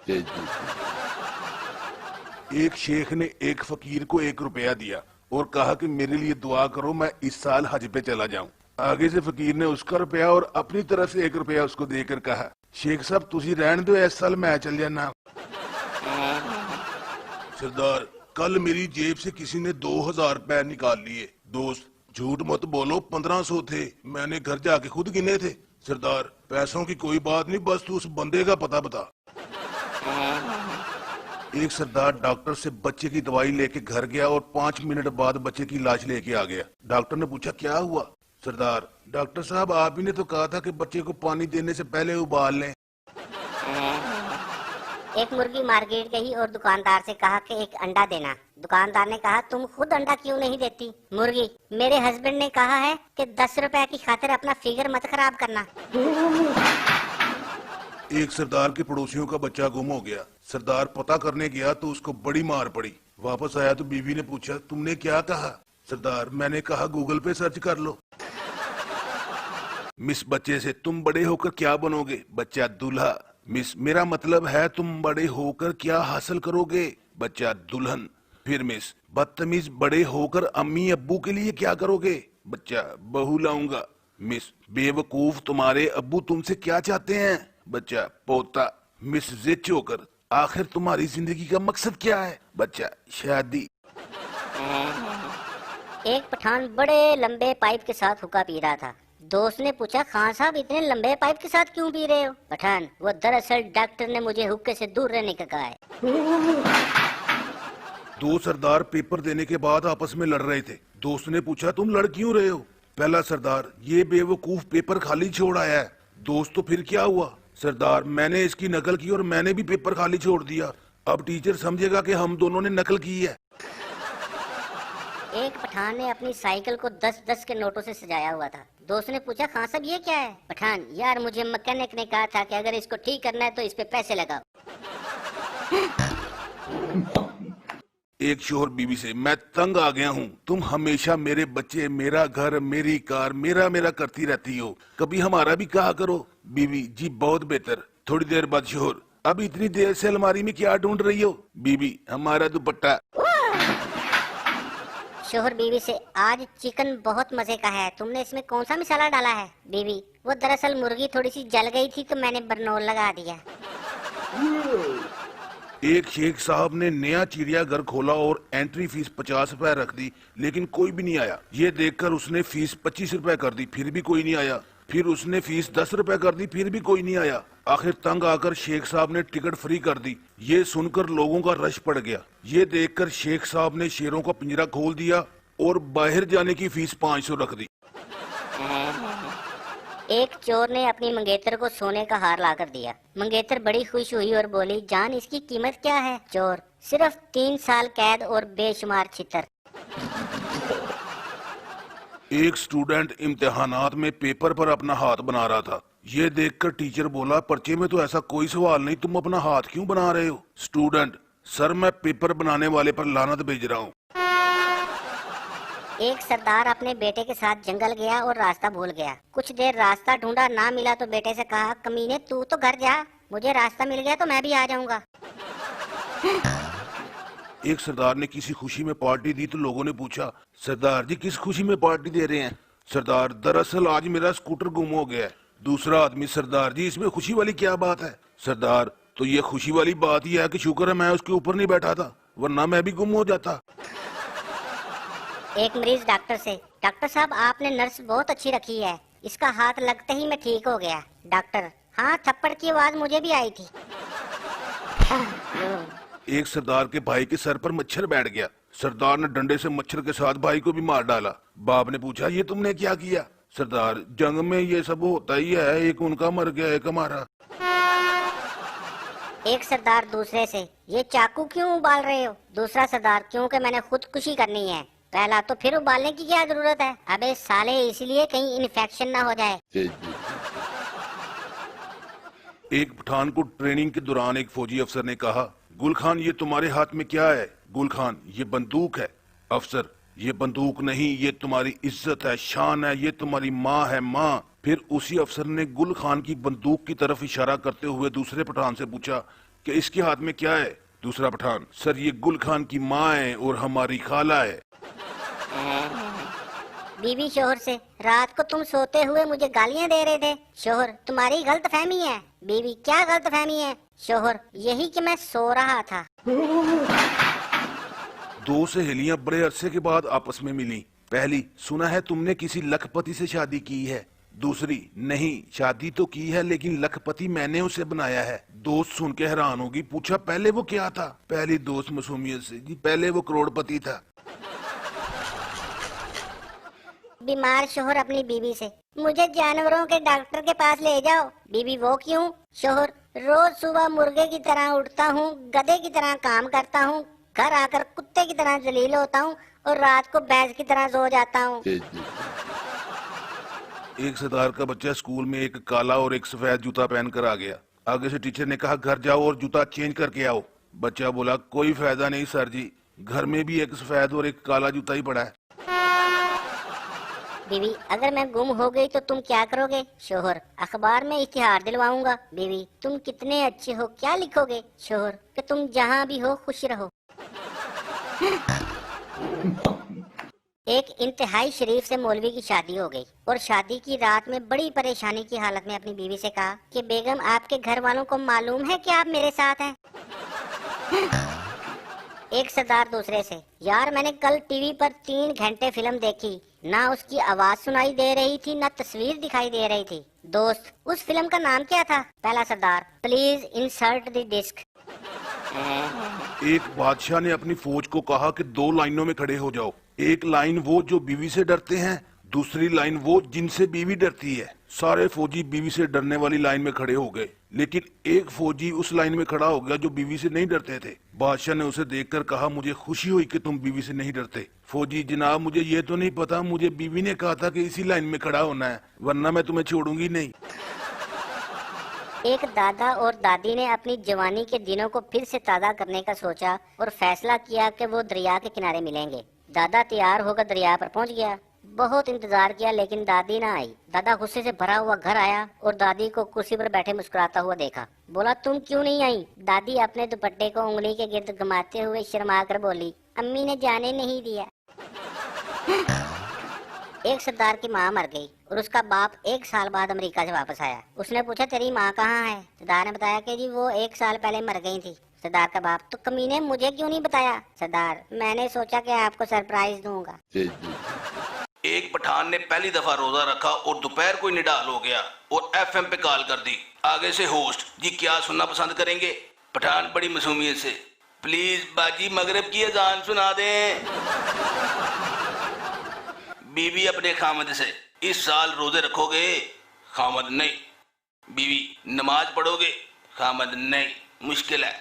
एक शेख ने एक फकीर को 1 रुपया दिया और कहा कि मेरे लिए दुआ करो, मैं इस साल हज पे चला जाऊं। आगे से फकीर ने उसका रुपया और अपनी तरफ से 1 रुपया उसको देकर कहा, शेख साहब तुसी रहने दो, इस साल मैं चल जाना। सरदार, कल मेरी जेब से किसी ने 2000 रुपए निकाल लिए। दोस्त, झूठ मत बोलो, 1500 थे, मैंने घर जाके खुद गिने थे। सरदार, पैसों की कोई बात नहीं, बस तू उस बंदे का पता बता। एक सरदार डॉक्टर से बच्चे की दवाई लेके घर गया और 5 मिनट बाद बच्चे की लाश लेके आ गया। डॉक्टर ने पूछा, क्या हुआ? सरदार, डॉक्टर साहब आप ही ने तो कहा था कि बच्चे को पानी देने से पहले उबाल लें। एक मुर्गी मार्केट गई और दुकानदार से कहा कि एक अंडा देना। दुकानदार ने कहा तुम खुद अंडा क्यों नहीं देती? मुर्गी, मेरे हस्बैंड ने कहा है कि 10 रुपए की खातिर अपना फिगर मत खराब करना। एक सरदार के पड़ोसियों का बच्चा गुम हो गया। सरदार पता करने गया तो उसको बड़ी मार पड़ी। वापस आया तो बीवी ने पूछा तुमने क्या कहा? सरदार, मैंने कहा गूगल पे सर्च कर लो। मिस बच्चे से तुम बड़े होकर क्या बनोगे? बच्चा, दूल्हा। मिस, मेरा मतलब है तुम बड़े होकर क्या हासिल करोगे? बच्चा, दुल्हन। फिर मिस, बदतमीज, बड़े होकर अम्मी अब्बू के लिए क्या करोगे? बच्चा, बहू लाऊंगा। मिस, बेवकूफ, तुम्हारे अब्बू तुमसे क्या चाहते हैं? बच्चा, पोता। मिस, जिच होकर आखिर तुम्हारी जिंदगी का मकसद क्या है? बच्चा, शादी। एक पठान बड़े लंबे पाइप के साथ हुक्का पी रहा था। दोस्त ने पूछा खान साहब इतने लंबे पाइप के साथ क्यों पी रहे हो? पठान, वो दरअसल डॉक्टर ने मुझे हुक्के से दूर रहने का कहा है। दो सरदार पेपर देने के बाद आपस में लड़ रहे थे। दोस्त ने पूछा तुम लड़ क्यों रहे हो? पहला सरदार, ये बेवकूफ पेपर खाली छोड़ आया है। दोस्त, तो फिर क्या हुआ? सरदार, मैंने इसकी नकल की और मैंने भी पेपर खाली छोड़ दिया। अब टीचर समझेगा कि हम दोनों ने नकल की है। एक पठान ने अपनी साइकिल को 10-10 के नोटों से सजाया हुआ था। दोस्त ने पूछा खान साहब ये क्या है? पठान, यार मुझे मैकेनिक ने कहा था कि अगर इसको ठीक करना है तो इस पे पैसे लगाओ। एक शोहर बीवी से, मैं तंग आ गया हूँ, तुम हमेशा मेरे बच्चे, मेरा घर, मेरी कार, मेरा मेरा करती रहती हो, कभी हमारा भी कहा करो। बीवी, जी बहुत बेहतर। थोड़ी देर बाद शोहर, अब इतनी देर से अलमारी में क्या ढूंढ रही हो? बीवी, हमारा दुपट्टा। शोहर बीवी से, आज चिकन बहुत मजे का है, तुमने इसमें कौन सा मसाला डाला है? बीवी, वो दरअसल मुर्गी थोड़ी सी जल गई थी तो मैंने बरनौल लगा दिया। एक शेख साहब ने नया चिड़ियाघर खोला और एंट्री फीस 50 रुपए रख दी, लेकिन कोई भी नहीं आया। ये देखकर उसने फीस 25 रुपए कर दी, फिर भी कोई नहीं आया। फिर उसने फीस 10 रुपए कर दी, फिर भी कोई नहीं आया। आखिर तंग आकर शेख साहब ने टिकट फ्री कर दी। ये सुनकर लोगों का रश पड़ गया। ये देखकर शेख साहब ने शेरों का पिंजरा खोल दिया और बाहर जाने की फीस 500 रख दी। एक चोर ने अपनी मंगेतर को सोने का हार लाकर दिया। मंगेतर बड़ी खुश हुई और बोली, जान इसकी कीमत क्या है? चोर, सिर्फ 3 साल कैद और बेशुमार छितर। एक स्टूडेंट इम्तिहानात में पेपर पर अपना हाथ बना रहा था। ये देखकर टीचर बोला, पर्चे में तो ऐसा कोई सवाल नहीं, तुम अपना हाथ क्यों बना रहे हो? स्टूडेंट, सर मैं पेपर बनाने वाले पर लानत भेज रहा हूँ। एक सरदार अपने बेटे के साथ जंगल गया और रास्ता भूल गया। कुछ देर रास्ता ढूंढा, ना मिला तो बेटे से कहा, कमीने तू तो घर जा, मुझे रास्ता मिल गया तो मैं भी आ जाऊंगा। एक सरदार ने किसी खुशी में पार्टी दी तो लोगों ने पूछा, सरदार जी किस खुशी में पार्टी दे रहे हैं? सरदार, दरअसल आज मेरा स्कूटर गुम हो गया है। दूसरा आदमी, सरदार जी इसमें खुशी वाली क्या बात है? सरदार, तो ये खुशी वाली बात ही है कि शुक्र है मैं उसके ऊपर नहीं बैठा था, वरना मैं भी गुम हो जाता। एक मरीज डॉक्टर से, डॉक्टर साहब आपने नर्स बहुत अच्छी रखी है, इसका हाथ लगते ही मैं ठीक हो गया। डॉक्टर, हाँ थप्पड़ की आवाज मुझे भी आई थी। एक सरदार के भाई के सर पर मच्छर बैठ गया। सरदार ने डंडे से मच्छर के साथ भाई को भी मार डाला। बाप ने पूछा, ये तुमने क्या किया? सरदार, जंग में ये सब होता ही है, एक उनका मर गया एक हमारा। एक सरदार दूसरे से, ये चाकू क्यों उबाल रहे हो? दूसरा सरदार, क्योंकि मैंने खुदकुशी करनी है। पहला, तो फिर उबालने की क्या जरूरत है? अबे साले, इसलिए कहीं इन्फेक्शन ना हो जाए। एक पठान को ट्रेनिंग के दौरान एक फौजी अफसर ने कहा, गुल खान ये तुम्हारे हाथ में क्या है? गुल खान, ये बंदूक है। अफसर, ये बंदूक नहीं, ये तुम्हारी इज्जत है, शान है, ये तुम्हारी माँ है, माँ। फिर उसी अफसर ने गुल खान की बंदूक की तरफ इशारा करते हुए दूसरे पठान से पूछा कि इसके हाथ में क्या है? दूसरा पठान, सर ये गुल खान की माँ है और हमारी खाला है। बीवी शोहर से, रात को तुम सोते हुए मुझे गालियां दे रहे थे। शोहर, तुम्हारी गलत फहमी है। बीवी, क्या गलत फहमी है? शोहर, यही कि मैं सो रहा था। दो सहेलियां बड़े अरसे के बाद आपस में मिली। पहली, सुना है तुमने किसी लखपति से शादी की है। दूसरी, नहीं शादी तो की है लेकिन लखपति मैंने उसे बनाया है। दोस्त सुन के हैरान होगी, पूछा पहले वो क्या था? पहली दोस्त मासूमियत से, जी पहले वो करोड़पति था। बीमार शोहर अपनी बीवी से, मुझे जानवरों के डॉक्टर के पास ले जाओ। बीवी, वो क्यों? शोहर, रोज सुबह मुर्गे की तरह उठता हूँ, गधे की तरह काम करता हूँ, घर आकर कुत्ते की तरह जलील होता हूँ और रात को भैंस की तरह सो जाता हूँ। एक सरदार का बच्चा स्कूल में एक काला और एक सफेद जूता पहनकर आ गया। आगे से टीचर ने कहा घर जाओ और जूता चेंज करके आओ। बच्चा बोला कोई फायदा नहीं सर जी, घर में भी एक सफेद और एक काला जूता ही पड़ा है। बीवी, अगर मैं गुम हो गई तो तुम क्या करोगे? शोहर, अखबार में इश्तिहार दिलवाऊंगा। बीवी, तुम कितने अच्छे हो, क्या लिखोगे? शोहर, कि तुम जहाँ भी हो खुश रहो। एक इंतहाई शरीफ से मौलवी की शादी हो गई और शादी की रात में बड़ी परेशानी की हालत में अपनी बीवी से कहा कि बेगम, आपके घर वालों को मालूम है कि आप मेरे साथ हैं? एक सरदार दूसरे से, यार मैंने कल टीवी पर 3 घंटे फिल्म देखी, ना उसकी आवाज सुनाई दे रही थी ना तस्वीर दिखाई दे रही थी। दोस्त, उस फिल्म का नाम क्या था? पहला सरदार, प्लीज इंसर्ट द डिस्क। एक बादशाह ने अपनी फौज को कहा कि 2 लाइनों में खड़े हो जाओ। एक लाइन वो जो बीवी से डरते हैं, दूसरी लाइन वो जिनसे बीवी डरती है। सारे फौजी बीवी से डरने वाली लाइन में खड़े हो गए, लेकिन एक फौजी उस लाइन में खड़ा हो गया जो बीवी से नहीं डरते थे। बादशाह ने उसे देखकर कहा मुझे खुशी हुई कि तुम बीवी से नहीं डरते। फौजी, जनाब मुझे ये तो नहीं पता, मुझे बीवी ने कहा था कि इसी लाइन में खड़ा होना है, वरना मैं तुम्हें छोड़ूंगी नहीं। एक दादा और दादी ने अपनी जवानी के दिनों को फिर से ताज़ा करने का सोचा और फैसला किया कि वो दरिया के किनारे मिलेंगे। दादा तैयार होकर दरिया पर पहुंच गया। बहुत इंतजार किया लेकिन दादी ना आई। दादा गुस्से से भरा हुआ घर आया और दादी को कुर्सी पर बैठे मुस्कुराता हुआ देखा। बोला, तुम क्यों नहीं आई? दादी अपने दुपट्टे को उंगली के गिर्द घुमाते हुए शर्मा कर बोली, अम्मी ने जाने नहीं दिया। एक सरदार की माँ मर गई और उसका बाप 1 साल बाद अमेरिका से वापस आया। उसने पूछा, तेरी माँ कहाँ है? सरदार ने बताया कि जी वो 1 साल पहले मर गई थी। सरदार का बाप, तो कमीने मुझे क्यों नहीं बताया? सरदार, मैंने सोचा कि आपको सरप्राइज दूंगा। एक पठान ने पहली दफा रोजा रखा और दोपहर को निडाल हो गया और एफएम पे कॉल कर दी। आगे से होस्ट, जी क्या सुनना पसंद करेंगे? पठान बड़ी मासूमियत से, प्लीज बाजी मगरिब की अजान सुना दें। बीवी अपने खामद से, इस साल रोजे रखोगे? खामद, नहीं। बीवी, नमाज पढ़ोगे? खामद, नहीं, मुश्किल है।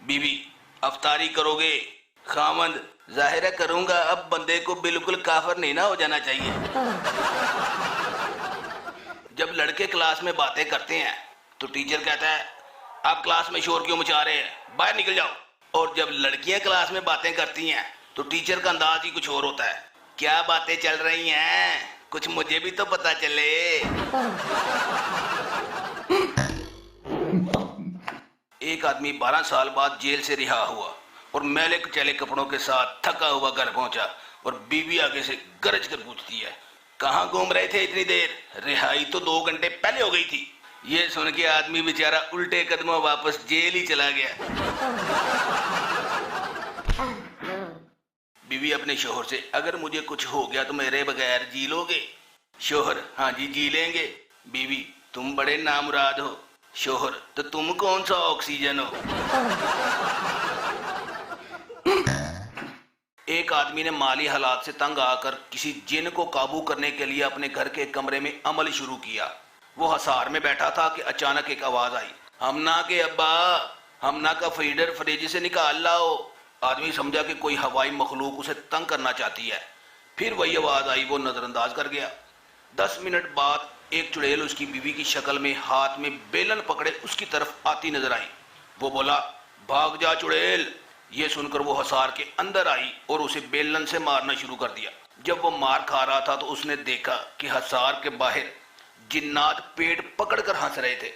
बीवी, अफ्तारी करोगे? खामद, जाहिर है करूंगा, अब बंदे को बिल्कुल काफिर नहीं ना हो जाना चाहिए। जब लड़के क्लास में बातें करते हैं तो टीचर कहता है, आप क्लास में शोर क्यों मचा रहे हैं, बाहर निकल जाओ। और जब लड़कियां क्लास में बातें करती हैं तो टीचर का अंदाज ही कुछ और होता है, क्या बातें चल रही हैं, कुछ मुझे भी तो पता चले। एक आदमी 12 साल बाद जेल से रिहा हुआ और मैले कुचैले कपड़ों के साथ थका हुआ घर पहुंचा और बीवी आगे से गरज कर पूछती है, कहाँ घूम रहे थे इतनी देर? रिहाई तो 2 घंटे पहले हो गई थी। ये सुन के आदमी बेचारा उल्टे कदमों वापस जेल ही चला गया। बीवी अपने शोहर से, अगर मुझे कुछ हो गया तो मेरे बगैर जी लोगे? शोहर, हाँ जी जी लेंगे। बीवी, तुम बड़े नामुराद हो। शोहर, तो तुम कौन सा ऑक्सीजन हो? एक आदमी ने माली हालात से तंग आकर किसी जिन को काबू करने के लिए अपने घर के कमरे में अमल शुरू किया। वो हसार में बैठा था कि अचानक एक आवाज आई, हमना के अब्बा, हमना का फीडर फ्रिज से निकाल लाओ। आदमी समझा कि कोई हवाई मखलूक उसे तंग करना चाहती है। फिर वही आवाज आई, वो नजरअंदाज कर गया। 10 मिनट बाद एक चुड़ैल उसकी बीवी की शक्ल में हाथ में बेलन पकड़े उसकी तरफ आती नजर आई। वो बोला, भाग जा चुड़ैल। ये सुनकर वो हसार के अंदर आई और उसे बेलन से मारना शुरू कर दिया। जब वो मार खा रहा था तो उसने देखा कि हसार के बाहर जिन्नात पेट पकड़कर हंस रहे थे।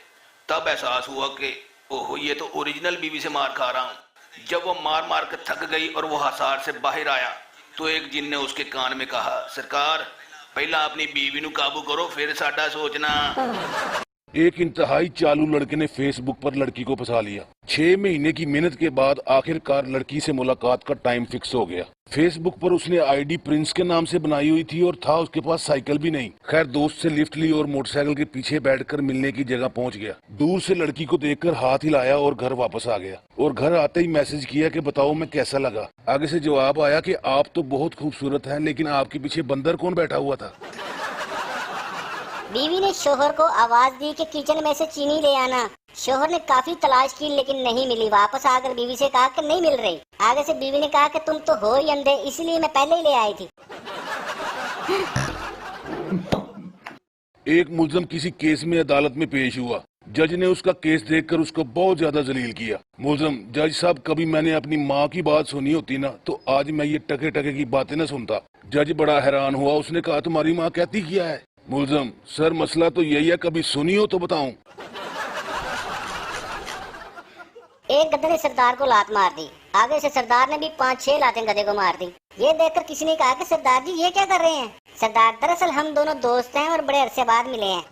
तब एहसास हुआ कि ओहो, ये तो ओरिजिनल बीवी से मार खा रहा हूँ। जब वो मार मार कर थक गई और वो हसार से बाहर आया तो एक जिन ने उसके कान में कहा, सरकार पहला अपनी बीवी नू काबू करो, फिर साडा सोचना। एक इंतहाई चालू लड़के ने फेसबुक पर लड़की को फंसा लिया। 6 महीने की मेहनत के बाद आखिरकार लड़की से मुलाकात का टाइम फिक्स हो गया। फेसबुक पर उसने आईडी प्रिंस के नाम से बनाई हुई थी और था उसके पास साइकिल भी नहीं। खैर दोस्त से लिफ्ट ली और मोटरसाइकिल के पीछे बैठकर मिलने की जगह पहुंच गया। दूर से लड़की को देखकर हाथ हिलाया और घर वापस आ गया और घर आते ही मैसेज किया कि बताओ मैं कैसा लगा। आगे से जवाब आया कि आप तो बहुत खूबसूरत हैं, लेकिन आपके पीछे बंदर कौन बैठा हुआ था? बीवी ने शोहर को आवाज दी कि किचन में से चीनी ले आना। शोहर ने काफी तलाश की लेकिन नहीं मिली। वापस आकर बीवी से कहा कि नहीं मिल रही। आगे से बीवी ने कहा कि तुम तो हो ही अंधे, इसलिए मैं पहले ही ले आई थी। एक मुल्ज़िम किसी केस में अदालत में पेश हुआ। जज ने उसका केस देखकर उसको बहुत ज्यादा जलील किया। मुल्ज़िम, जज साहब, कभी मैंने अपनी माँ की बात सुनी होती ना तो आज मैं ये टके टके की बातें न सुनता। जज बड़ा हैरान हुआ। उसने कहा, तुम्हारी माँ कहती क्या है? मुल्ज़िम, सर मसला तो यही है, कभी सुनी हो तो बताऊं। एक गधे ने सरदार को लात मार दी। आगे से सरदार ने भी 5-6 लातें गधे को मार दी। ये देखकर किसी ने कहा कि सरदार जी ये क्या कर रहे हैं? सरदार, दरअसल हम दोनों दोस्त हैं और बड़े अरसे बाद मिले हैं।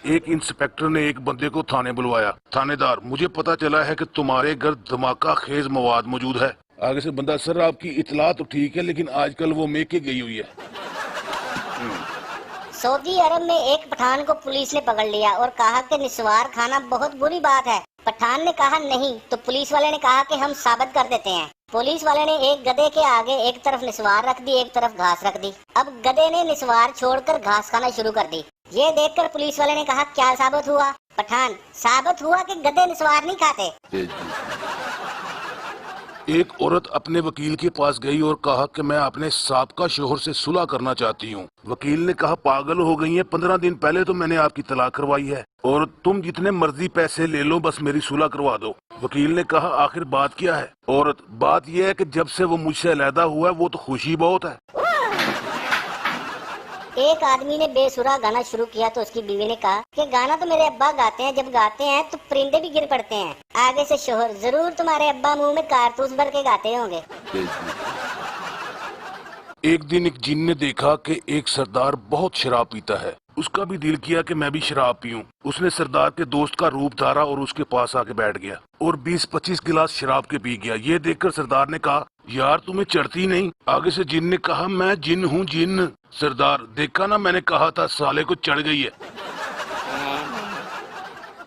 एक इंस्पेक्टर ने एक बंदे को थाने बुलवाया। थानेदार, मुझे पता चला है कि तुम्हारे घर धमाका खेज मवाद मौजूद है। आगे से बंदा, सर आपकी इतला तो ठीक है लेकिन आजकल वो मेके गई हुई है। सऊदी अरब में एक पठान को पुलिस ने पकड़ लिया और कहा कि निस्वार खाना बहुत बुरी बात है। पठान ने कहा नहीं, तो पुलिस वाले ने कहा कि हम साबित कर देते हैं। पुलिस वाले ने एक गधे के आगे एक तरफ निस्वार रख दी, एक तरफ घास रख दी। अब गधे ने निस्वार छोड़कर घास खाना शुरू कर दी। ये देखकर पुलिस वाले ने कहा, क्या साबित हुआ? पठान, साबित हुआ कि गधे निस्वार नहीं खाते। एक औरत अपने वकील के पास गई और कहा कि मैं अपने साबका शोहर से सुलह करना चाहती हूँ। वकील ने कहा, पागल हो गई है, 15 दिन पहले तो मैंने आपकी तलाक करवाई है और तुम जितने मर्जी पैसे ले लो, बस मेरी सुलह करवा दो। वकील ने कहा, आखिर बात क्या है? औरत, बात यह है कि जब से वो मुझसे अलहदा हुआ है वो तो खुशी बहुत है। एक आदमी ने बेसुरा गाना शुरू किया तो उसकी बीवी ने कहा कि गाना तो मेरे अब्बा गाते हैं, जब गाते हैं तो परिंदे भी गिर पड़ते हैं। आगे से शोहर, जरूर तुम्हारे अब्बा मुंह में कारतूस भर के गाते होंगे। एक दिन एक जिन ने देखा कि एक सरदार बहुत शराब पीता है। उसका भी दिल किया कि मैं भी शराब पीऊं। उसने सरदार के दोस्त का रूप धारा और उसके पास आके बैठ गया और 20-25 गिलास शराब के पी गया। ये देखकर सरदार ने कहा, यार तुम्हें चढ़ती नहीं? आगे से जिन ने कहा, मैं जिन हूँ जिन। सरदार, देखा ना, मैंने कहा था साले को चढ़ गई है।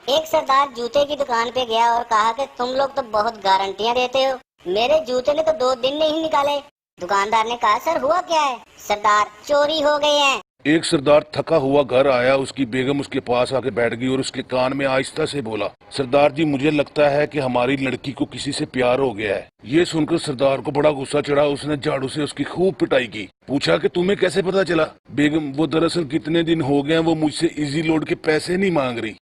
एक सरदार जूते की दुकान पे गया और कहा कि तुम लोग तो बहुत गारंटियां देते हो, मेरे जूते ने तो 2 दिन नहीं निकाले। दुकानदार ने कहा, सर हुआ क्या है? सरदार, चोरी हो गई है। एक सरदार थका हुआ घर आया। उसकी बेगम उसके पास आके बैठ गई और उसके कान में आहिस्ता से बोला, सरदार जी, मुझे लगता है कि हमारी लड़की को किसी से प्यार हो गया है। ये सुनकर सरदार को बड़ा गुस्सा चढ़ा। उसने झाड़ू से उसकी खूब पिटाई की। पूछा कि तुम्हें कैसे पता चला? बेगम, वो दरअसल कितने दिन हो गए वो मुझसे इजी लोड के पैसे नहीं मांग रही।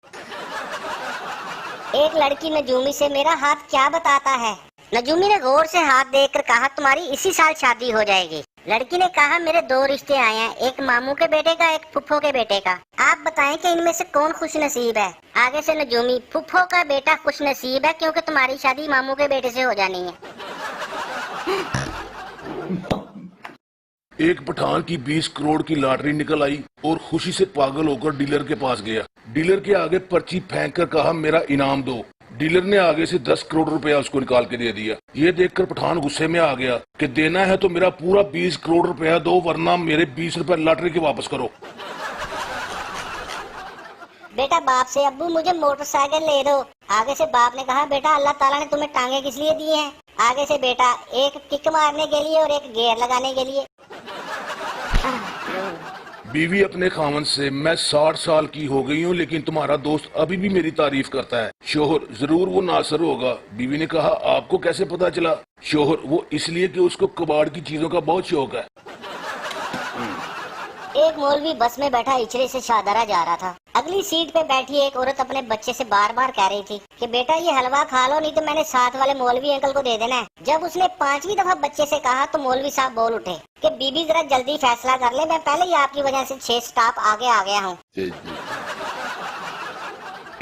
एक लड़की नजूमी से, मेरा हाथ क्या बताता है? नजूमी ने गौर से हाथ देखकर कहा, तुम्हारी इसी साल शादी हो जाएगी। लड़की ने कहा, मेरे 2 रिश्ते आए हैं, एक मामू के बेटे का, एक फुफ्फो के बेटे का। आप बताएं कि इनमें से कौन खुश नसीब है? आगे से नजूमी, फुफ्फो का बेटा खुश नसीब है क्योंकि तुम्हारी शादी मामू के बेटे से हो जानी है। एक पठान की 20 करोड़ की लॉटरी निकल आई और खुशी से पागल होकर डीलर के पास गया। डीलर के आगे पर्ची फेंक कर कहा, मेरा इनाम दो। डीलर ने आगे से 10 करोड़ रुपया उसको निकाल के दे दिया। ये देखकर पठान गुस्से में आ गया कि देना है तो मेरा पूरा 20 करोड़ रुपया दो, वरना मेरे 20 रुपए लॉटरी के वापस करो। बेटा बाप से, अब्बू मुझे मोटरसाइकिल ले दो। आगे से बाप ने कहा, बेटा अल्लाह ताला ने तुम्हें टांगे किस लिए दी हैं? आगे से बेटा, एक किक मारने के लिए और एक गियर लगाने के लिए। बीवी अपने खामन से, मैं 60 साल की हो गई हूँ लेकिन तुम्हारा दोस्त अभी भी मेरी तारीफ करता है। शोहर, जरूर वो नासर होगा। बीवी ने कहा, आपको कैसे पता चला? शोहर, वो इसलिए कि उसको कबाड़ की चीजों का बहुत शौक है। एक मौलवी बस में बैठा इचरे से शाहदरा जा रहा था। अगली सीट पे बैठी एक औरत अपने बच्चे से बार बार कह रही थी कि बेटा ये हलवा खा लो, नहीं तो मैंने साथ वाले मौलवी अंकल को दे देना है। जब उसने 5वीं दफा बच्चे से कहा तो मौलवी साहब बोल उठे कि बीबी जरा जल्दी फैसला कर ले, मैं पहले ही आपकी वजह से 6 स्टॉप आगे आ गया हूँ।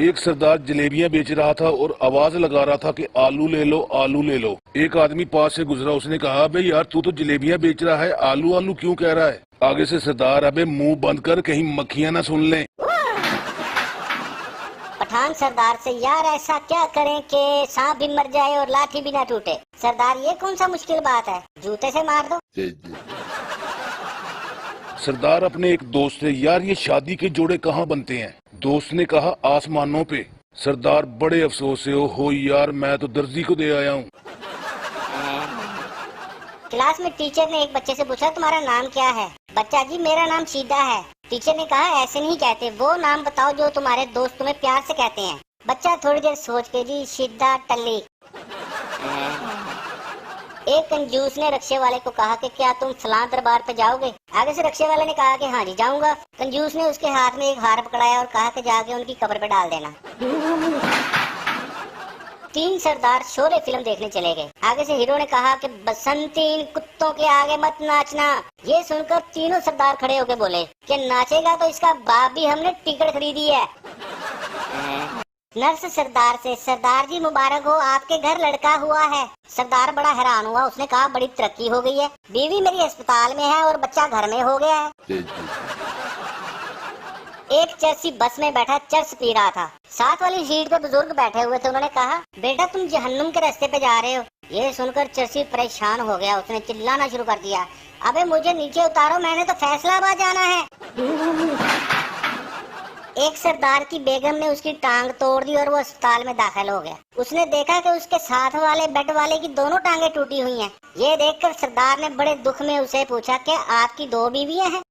एक सरदार जलेबियां बेच रहा था और आवाज लगा रहा था कि आलू ले लो, आलू ले लो। एक आदमी पास से गुजरा। उसने कहा, अबे यार तू तो जलेबियां बेच रहा है, आलू आलू क्यों कह रहा है? आगे से सरदार, अबे मुंह बंद कर, कहीं मक्खियां ना सुन लें। पठान सरदार से, यार ऐसा क्या करें कि सांप भी मर जाए और लाठी भी ना टूटे? सरदार, ये कौन सा मुश्किल बात है, जूते से मार दो। सरदार अपने एक दोस्त से, यार ये शादी के जोड़े कहाँ बनते हैं? दोस्त ने कहा, आसमानों पे। सरदार बड़े अफसोस से, हो यार मैं तो दर्जी को दे आया हूँ। क्लास में टीचर ने एक बच्चे से पूछा, तुम्हारा नाम क्या है? बच्चा जी मेरा नाम शीदा है। टीचर ने कहा ऐसे नहीं कहते, वो नाम बताओ जो तुम्हारे दोस्त तुम्हें प्यार से कहते हैं। बच्चा थोड़ी देर सोच के, जी शीदा टल्ली। एक कंजूस ने रक्शे वाले को कहा कि क्या तुम फलां दरबार पे जाओगे? आगे से रक्शे वाले ने कहा कि हाँ जी जाऊंगा। कंजूस ने उसके हाथ में एक हार पकड़ाया और कहा कि जाके उनकी कब्र पे डाल देना। तीन सरदार शोले फिल्म देखने चले गए। आगे से हीरो ने कहा कि बसंती इन कुत्तों के आगे मत नाचना। ये सुनकर तीनों सरदार खड़े होकर बोले कि नाचेगा तो इसका बाप भी हमने टिकट खरीदी है। नर्स सरदार से, सरदार जी मुबारक हो, आपके घर लड़का हुआ है। सरदार बड़ा हैरान हुआ, उसने कहा बड़ी तरक्की हो गई है, बीवी मेरी अस्पताल में है और बच्चा घर में हो गया है। एक चर्सी बस में बैठा चर्स पी रहा था। साथ वाली सीट पे बुजुर्ग बैठे हुए थे। उन्होंने कहा बेटा तुम जहन्नुम के रास्ते पे जा रहे हो। ये सुनकर चर्सी परेशान हो गया, उसने चिल्लाना शुरू कर दिया, अबे मुझे नीचे उतारो, मैंने तो फैसलाबाद जाना है। एक सरदार की बेगम ने उसकी टांग तोड़ दी और वो अस्पताल में दाखिल हो गया। उसने देखा कि उसके साथ वाले बेड वाले की दोनों टांगे टूटी हुई हैं। ये देखकर सरदार ने बड़े दुख में उसे पूछा कि आपकी दो बीवियां हैं?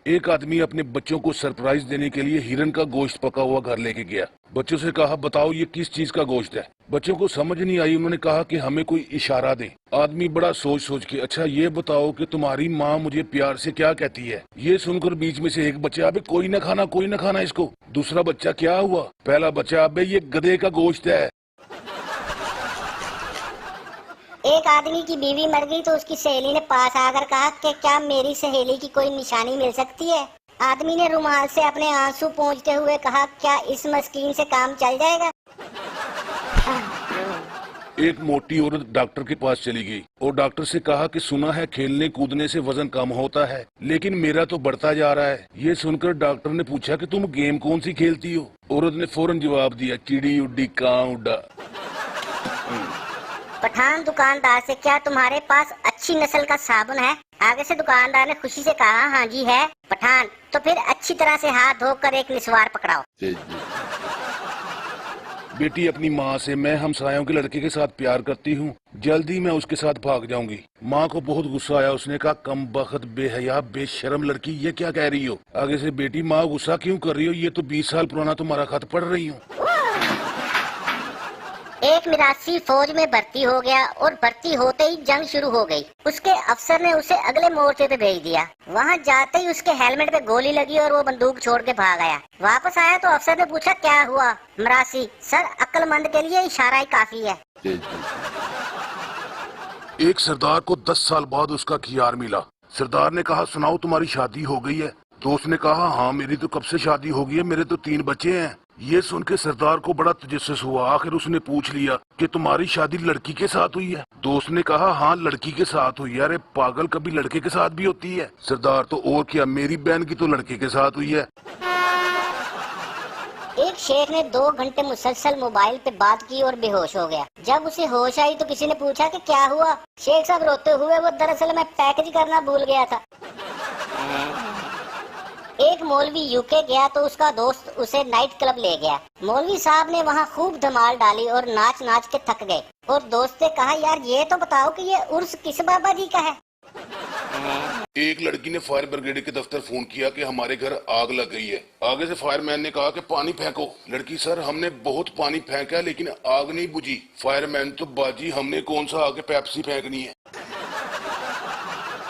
एक आदमी अपने बच्चों को सरप्राइज देने के लिए हिरन का गोश्त पका हुआ घर लेके गया। बच्चों से कहा बताओ ये किस चीज का गोश्त है? बच्चों को समझ नहीं आई। उन्होंने कहा कि हमें कोई इशारा दे। आदमी बड़ा सोच सोच के, अच्छा ये बताओ कि तुम्हारी माँ मुझे प्यार से क्या कहती है? ये सुनकर बीच में से एक बच्चा, अबे कोई न खाना इसको। दूसरा बच्चा, क्या हुआ? पहला बच्चा, अबे ये गधे का गोश्त है। एक आदमी की बीवी मर गई तो उसकी सहेली ने पास आकर कहा कि क्या मेरी सहेली की कोई निशानी मिल सकती है? आदमी ने रुमाल से अपने आंसू पोंछते हुए कहा क्या इस मस्कीन से काम चल जाएगा? एक मोटी औरत डॉक्टर के पास चली गई और डॉक्टर से कहा कि सुना है खेलने कूदने से वजन कम होता है, लेकिन मेरा तो बढ़ता जा रहा है। ये सुनकर डॉक्टर ने पूछा कि तुम गेम कौन सी खेलती हो? औरत ने फौरन जवाब दिया, चिड़ी उड्डी कां उड्डा। पठान दुकानदार से, क्या तुम्हारे पास अच्छी नस्ल का साबुन है? आगे से दुकानदार ने खुशी से कहा हाँ जी है। पठान, तो फिर अच्छी तरह से हाथ धोकर एक निस्वार पकड़ाओ। बेटी अपनी माँ से, मैं हमसायों के लड़के के साथ प्यार करती हूँ, जल्दी मैं उसके साथ भाग जाऊंगी। माँ को बहुत गुस्सा आया। उसने कहा कम बख्त, बेहया, बेशरम लड़की, ये क्या कह रही हो? आगे से बेटी, माँ गुस्सा क्यों कर रही हो? ये तो 20 साल पुराना तुम्हारा खत पढ़ रही हूँ। एक मिरासी फौज में भर्ती हो गया और भर्ती होते ही जंग शुरू हो गई। उसके अफसर ने उसे अगले मोर्चे पे भेज दिया। वहाँ जाते ही उसके हेलमेट पे गोली लगी और वो बंदूक छोड़ के भाग आया। वापस आया तो अफसर ने पूछा क्या हुआ? मिरासी, सर अक्लमंद के लिए इशारा ही काफी है। एक सरदार को 10 साल बाद उसका खियार मिला। सरदार ने कहा सुनाओ तुम्हारी शादी हो गई है? दोस्त ने कहा हाँ मेरी तो कब से शादी हो गई है, मेरे तो 3 बच्चे हैं। ये सुन के सरदार को बड़ा तजस्सुस हुआ। आखिर उसने पूछ लिया कि तुम्हारी शादी लड़की के साथ हुई है? दोस्त ने कहा हाँ लड़की के साथ हुई है। अरे पागल, कभी लड़के के साथ भी होती है? सरदार, तो और क्या, मेरी बहन की तो लड़के के साथ हुई है। एक शेख ने 2 घंटे मुसलसल मोबाइल पे बात की और बेहोश हो गया। जब उसे होश आई तो किसी ने पूछा कि क्या हुआ? शेख साहब रोते हुए, वो दरअसल मैं पैकेज करना भूल गया था। एक मौलवी यूके गया तो उसका दोस्त उसे नाइट क्लब ले गया। मौलवी साहब ने वहाँ खूब धमाल डाली और नाच नाच के थक गए। और दोस्त से कहा यार ये तो बताओ कि ये उर्स किस बाबा जी का है? एक लड़की ने फायर ब्रिगेड के दफ्तर फोन किया कि हमारे घर आग लग गई है। आगे से फायरमैन ने कहा कि पानी फेंको। लड़की, सर हमने बहुत पानी फेंका लेकिन आग नहीं बुझी। फायरमैन, तो बाजी हमने कौन सा आगे पेप्सी फेंकनी है।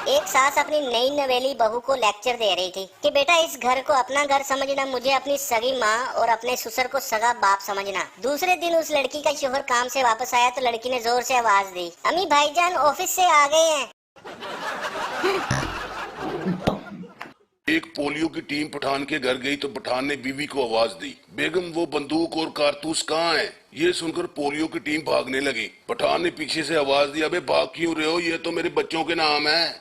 एक सास अपनी नई नवेली बहू को लेक्चर दे रही थी कि बेटा इस घर को अपना घर समझना, मुझे अपनी सगी माँ और अपने ससुर को सगा बाप समझना। दूसरे दिन उस लड़की का शोहर काम से वापस आया तो लड़की ने जोर से आवाज दी, अम्मी भाईजान ऑफिस से आ गए हैं। एक पोलियो की टीम पठान के घर गई तो पठान ने बीवी को आवाज दी, बेगम वो बंदूक और कारतूस कहाँ हैं? ये सुनकर पोलियो की टीम भागने लगी। पठान ने पीछे से आवाज दी, अबे भाग क्यों रहे हो, ये तो मेरे बच्चों के नाम है।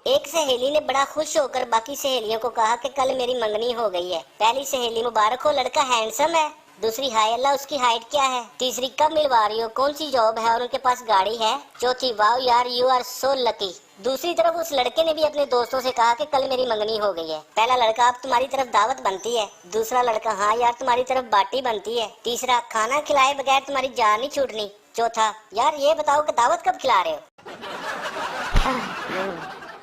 एक सहेली ने बड़ा खुश होकर बाकी सहेलियों को कहा कि कल मेरी मंगनी हो गई है। पहली सहेली, मुबारक हो, लड़का हैंडसम है। दूसरी, हाय अल्लाह उसकी हाइट क्या है? तीसरी, कब मिलवा रही हो, कौन सी जॉब है और उनके पास गाड़ी है? चौथी, वाओ यार यू आर सो लकी। दूसरी तरफ उस लड़के ने भी अपने दोस्तों से कहा कि कल मेरी मंगनी हो गई है। पहला लड़का, अब तुम्हारी तरफ दावत बनती है। दूसरा लड़का, हाँ यार तुम्हारी तरफ बाटी बनती है। तीसरा, खाना खिलाए बगैर तुम्हारी जान नहीं छूटनी। चौथा, यार ये बताओ कि दावत कब खिला रहे हो?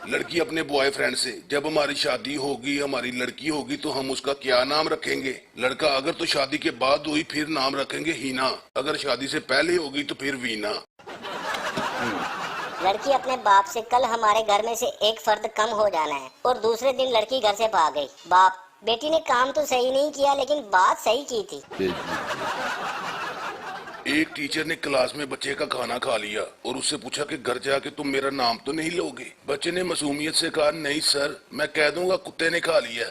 लड़की अपने बॉयफ्रेंड से, जब हमारी शादी होगी, हमारी लड़की होगी तो हम उसका क्या नाम रखेंगे? लड़का, अगर तो शादी के बाद हुई फिर नाम रखेंगे हीना, अगर शादी से पहले होगी तो फिर वीना। लड़की अपने बाप से, कल हमारे घर में से एक फर्द कम हो जाना है, और दूसरे दिन लड़की घर से भाग गई। बाप, बेटी ने काम तो सही नहीं किया लेकिन बात सही की थी। एक टीचर ने क्लास में बच्चे का खाना खा लिया और उससे पूछा कि घर जाके तुम मेरा नाम तो नहीं लोगे? बच्चे ने मासूमियत से कहा, नहीं सर, मैं कह दूंगा कुत्ते ने खा लिया।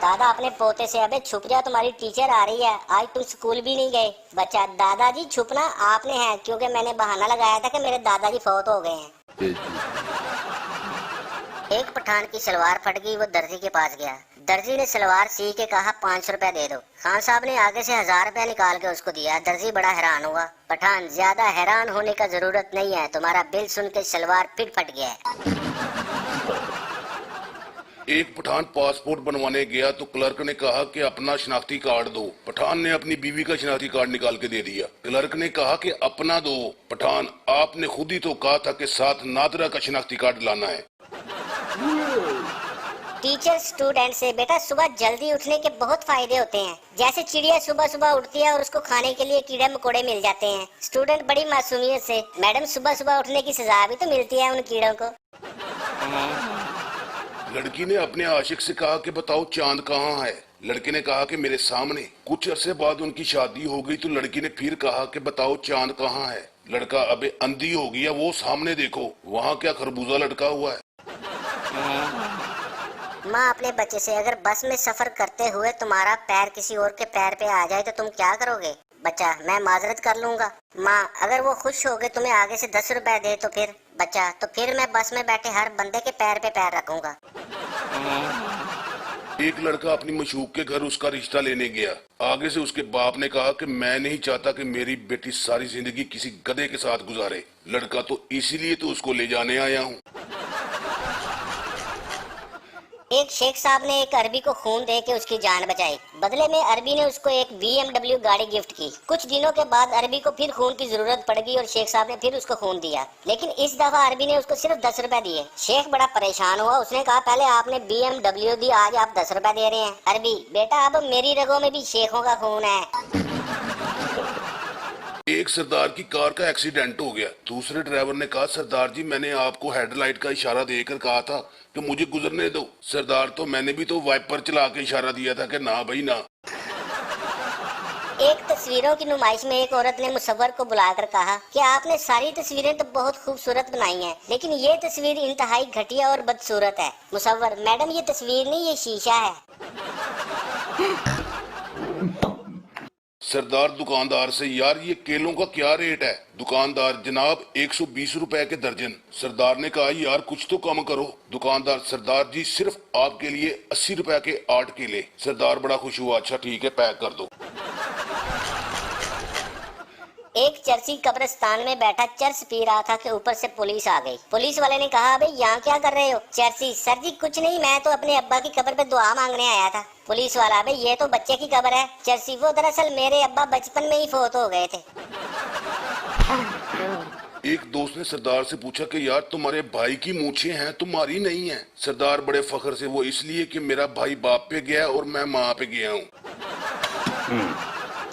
दादा अपने पोते से, अबे छुप जा, तुम्हारी टीचर आ रही है, आज तुम स्कूल भी नहीं गए। बच्चा, दादाजी छुपना आपने है, क्योंकि मैंने बहाना लगाया था कि मेरे दादाजी फौत हो गए हैं। एक पठान की सलवार फट गई, वो दर्जी के पास गया। दर्जी ने सलवार सी के कहा 500 रुपया दे दो। खान साहब ने आगे से 1000 रुपया निकाल के उसको दिया। दर्जी बड़ा हैरान हुआ। पठान, ज्यादा हैरान होने का जरूरत नहीं है, तुम्हारा बिल सुन के सलवार फिर फट गया है। एक पठान पासपोर्ट बनवाने गया तो क्लर्क ने कहा कि अपना शनाख्ती कार्ड दो। पठान ने अपनी बीवी का शनाख्ती कार्ड निकाल के दे दिया। क्लर्क ने कहा कि अपना दो। पठान, आपने खुद ही तो कहा था कि साथ नादरा का शनाख्ती कार्ड लाना है। टीचर स्टूडेंट से, बेटा सुबह जल्दी उठने के बहुत फायदे होते हैं। जैसे चिड़िया सुबह सुबह उठती है और उसको खाने के लिए कीड़े मकोड़े मिल जाते हैं। स्टूडेंट बड़ी मासूमियत से, मैडम सुबह सुबह उठने की सजा भी तो मिलती है उन कीड़ों को। लड़की ने अपने आशिक से कहा कि बताओ चांद कहाँ है? लड़के ने कहा कि मेरे सामने। कुछ अरसे बाद उनकी शादी हो गई तो लड़की ने फिर कहा कि बताओ चांद कहाँ है? लड़का, अबे अंधी हो गया, वो सामने देखो, वहाँ क्या खरबूजा लटका हुआ है। माँ अपने बच्चे से, अगर बस में सफर करते हुए तुम्हारा पैर किसी और के पैर पे आ जाए तो तुम क्या करोगे? बच्चा, मैं माजरत कर लूंगा। माँ, अगर वो खुश हो गए तुम्हें आगे से 10 रुपए दे तो फिर? बच्चा, तो फिर मैं बस में बैठे हर बंदे के पैर पे पैर रखूंगा। एक लड़का अपनी मशूक के घर उसका रिश्ता लेने गया। आगे से उसके बाप ने कहा कि मैं नहीं चाहता कि मेरी बेटी सारी जिंदगी किसी गधे के साथ गुजारे। लड़का, तो इसीलिए तो उसको ले जाने आया हूँ। एक शेख साहब ने एक अरबी को खून दे के उसकी जान बचाई। बदले में अरबी ने उसको एक BMW गाड़ी गिफ्ट की। कुछ दिनों के बाद अरबी को फिर खून की जरूरत पड़ गई और शेख साहब ने फिर उसको खून दिया, लेकिन इस दफा अरबी ने उसको सिर्फ 10 रुपए दिए। शेख बड़ा परेशान हुआ। उसने कहा, पहले आपने BMW दी, आज आप 10 रुपए दे रहे हैं। अरबी, बेटा अब मेरी रगों में भी शेखों का खून है। एक सरदार की कार का एक्सीडेंट हो गया। दूसरे ड्राइवर ने कहा, सरदार जी, मैंने आपको हेडलाइट का इशारा देकर कहा था कि मुझे गुजरने दो। सरदार, तो मैंने भी तो वाइपर चला के इशारा दिया था कि ना भाई ना। एक तस्वीरों की नुमाइश में एक औरत ने मुसव्वर को बुलाकर कहा कि आपने सारी तस्वीरें तो बहुत खूबसूरत बनाई हैं, लेकिन ये तस्वीर इंतहाई घटिया और बदसूरत है। मुसव्वर, मैडम ये तस्वीर नहीं, ये शीशा है। सरदार दुकानदार से, यार ये केलों का क्या रेट है? दुकानदार, जनाब 120 रुपए के दर्जन। सरदार ने कहा, यार कुछ तो कम करो। दुकानदार, सरदार जी सिर्फ आपके लिए 80 रुपए के 8 केले। सरदार बड़ा खुश हुआ, अच्छा ठीक है, पैक कर दो। एक चर्ची कब्रिस्तान में बैठा चर्च पी रहा था कि ऊपर से पुलिस आ गई। पुलिस वाले ने कहा, अबे यहाँ क्या कर रहे हो? चर्ची, सर जी कुछ नहीं, मैं तो अपने अब्बा की कब्र पे दुआ मांगने आया था। पुलिस वाला, अबे ये तो बच्चे की कब्र है। चर्ची, वो दरअसल मेरे अब्बा बचपन में ही फौत हो गए थे। एक दोस्त ने सरदार से पूछा कि यार तुम्हारे भाई की मूछें हैं, तुम्हारी नहीं है। सरदार बड़े फख्र से, वो इसलिए कि मेरा भाई बाप पे गया और मैं माँ पे गया हूँ।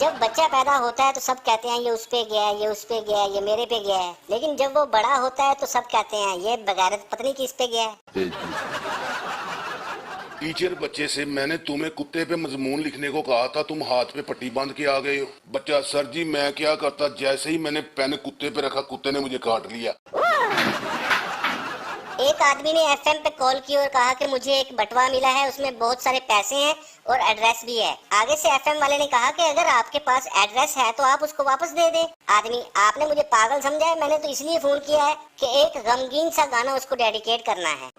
जब बच्चा पैदा होता है तो सब कहते हैं ये उस पे गया है, ये उस पे गया है, ये मेरे पे गया है, लेकिन जब वो बड़ा होता है तो सब कहते हैं ये बगैरत पत्नी किस पे गया है। टीचर बच्चे से, मैंने तुम्हें कुत्ते पे मजमून लिखने को कहा था, तुम हाथ पे पट्टी बांध के आ गए हो। बच्चा, सर जी मैं क्या करता, जैसे ही मैंने पेन कुत्ते पे रखा, कुत्ते ने मुझे काट लिया। एक आदमी ने FM पे कॉल की और कहा कि मुझे एक बटवा मिला है, उसमें बहुत सारे पैसे हैं और एड्रेस भी है। आगे से FM वाले ने कहा कि अगर आपके पास एड्रेस है तो आप उसको वापस दे दें। आदमी, आपने मुझे पागल समझा है? मैंने तो इसलिए फोन किया है कि एक गमगीन सा गाना उसको डेडिकेट करना है।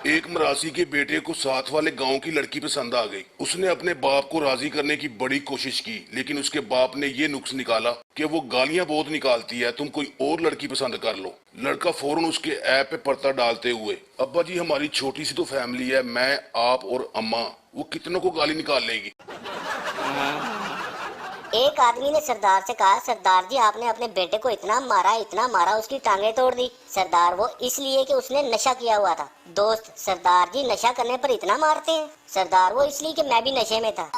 एक मरासी के बेटे को साथ वाले गांव की लड़की पसंद आ गई। उसने अपने बाप को राजी करने की बड़ी कोशिश की, लेकिन उसके बाप ने ये नुक्स निकाला कि वो गालियां बहुत निकालती है, तुम कोई और लड़की पसंद कर लो। लड़का फौरन उसके ऐप पे पर्दा डालते हुए, अब्बा जी हमारी छोटी सी तो फैमिली है, मैं आप और अम्मा, वो कितनों को गाली निकाल लेगी। एक आदमी ने सरदार से कहा, सरदार जी आपने अपने बेटे को इतना मारा उसकी टांगे तोड़ दी। सरदार, वो इसलिए कि उसने नशा किया हुआ था। दोस्त, सरदार जी नशा करने पर इतना मारते हैं? सरदार, वो इसलिए कि मैं भी नशे में था।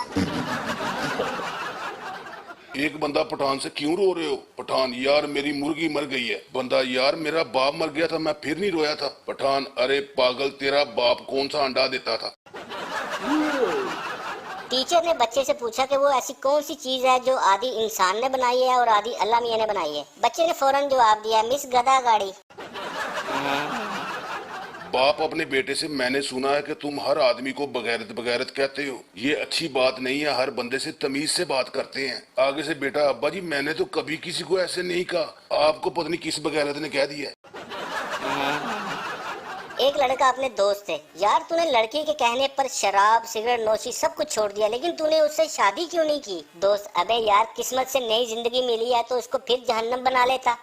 एक बंदा पठान से, क्यों रो रहे हो? पठान, यार मेरी मुर्गी मर गई है। बंदा, यार मेरा बाप मर गया था, मैं फिर नहीं रोया था। पठान, अरे पागल, तेरा बाप कौन सा अंडा देता था? टीचर ने बच्चे से पूछा कि वो ऐसी कौन सी चीज है जो आधी इंसान ने बनाई है और आधी अल्लाह मियां ने बनाई है। बच्चे ने फौरन जवाब दिया, मिस गधा गाड़ी। बाप अपने बेटे से, मैंने सुना है कि तुम हर आदमी को बगैरत बगैरत कहते हो, ये अच्छी बात नहीं है, हर बंदे से तमीज से बात करते हैं। आगे से बेटा, अब्बा जी मैंने तो कभी किसी को ऐसे नहीं कहा, आपको पता नहीं किस बगैरत ने कह दिया। एक लड़का अपने दोस्त से, यार तूने लड़की के कहने पर शराब सिगरेट नौशी सब कुछ छोड़ दिया, लेकिन तूने उससे शादी क्यों नहीं की? दोस्त, अबे यार किस्मत से नई जिंदगी मिली है तो उसको फिर जहन्नम बना लेता।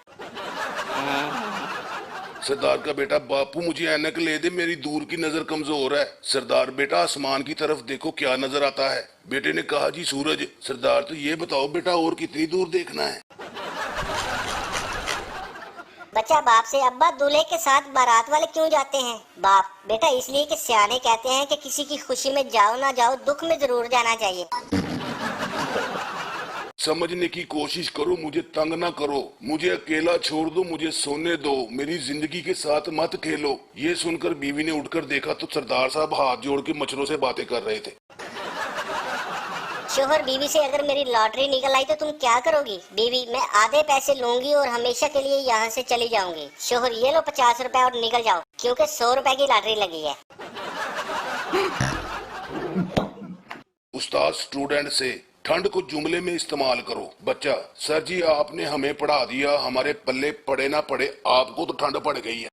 सरदार का बेटा, बापू मुझे ऐनक ले दे, मेरी दूर की नजर कमजोर है। सरदार, बेटा आसमान की तरफ देखो क्या नजर आता है। बेटे ने कहा, जी सूरज। सरदार, तो ये बताओ बेटा और कितनी दूर देखना है? बच्चा बाप से, अब्बा दूल्हे के साथ बारात वाले क्यों जाते हैं? बाप, बेटा इसलिए कि सियाने कहते हैं कि किसी की खुशी में जाओ ना जाओ, दुख में जरूर जाना चाहिए। समझने की कोशिश करो, मुझे तंग ना करो, मुझे अकेला छोड़ दो, मुझे सोने दो, मेरी जिंदगी के साथ मत खेलो। ये सुनकर बीवी ने उठकर देखा तो सरदार साहब हाथ जोड़ के मच्छरों से बातें कर रहे थे। शोहर बीवी से, अगर मेरी लॉटरी निकल आई तो तुम क्या करोगी? बीवी, मैं आधे पैसे लूंगी और हमेशा के लिए यहाँ से चली जाऊंगी। शोहर, ये लो 50 रुपए और निकल जाओ, क्योंकि 100 रुपए की लॉटरी लगी है। उस्ताद स्टूडेंट से, ठंड को जुमले में इस्तेमाल करो। बच्चा, सर जी आपने हमें पढ़ा दिया, हमारे पल्ले पड़े ना पड़े, आपको तो ठंड पड़ गई है।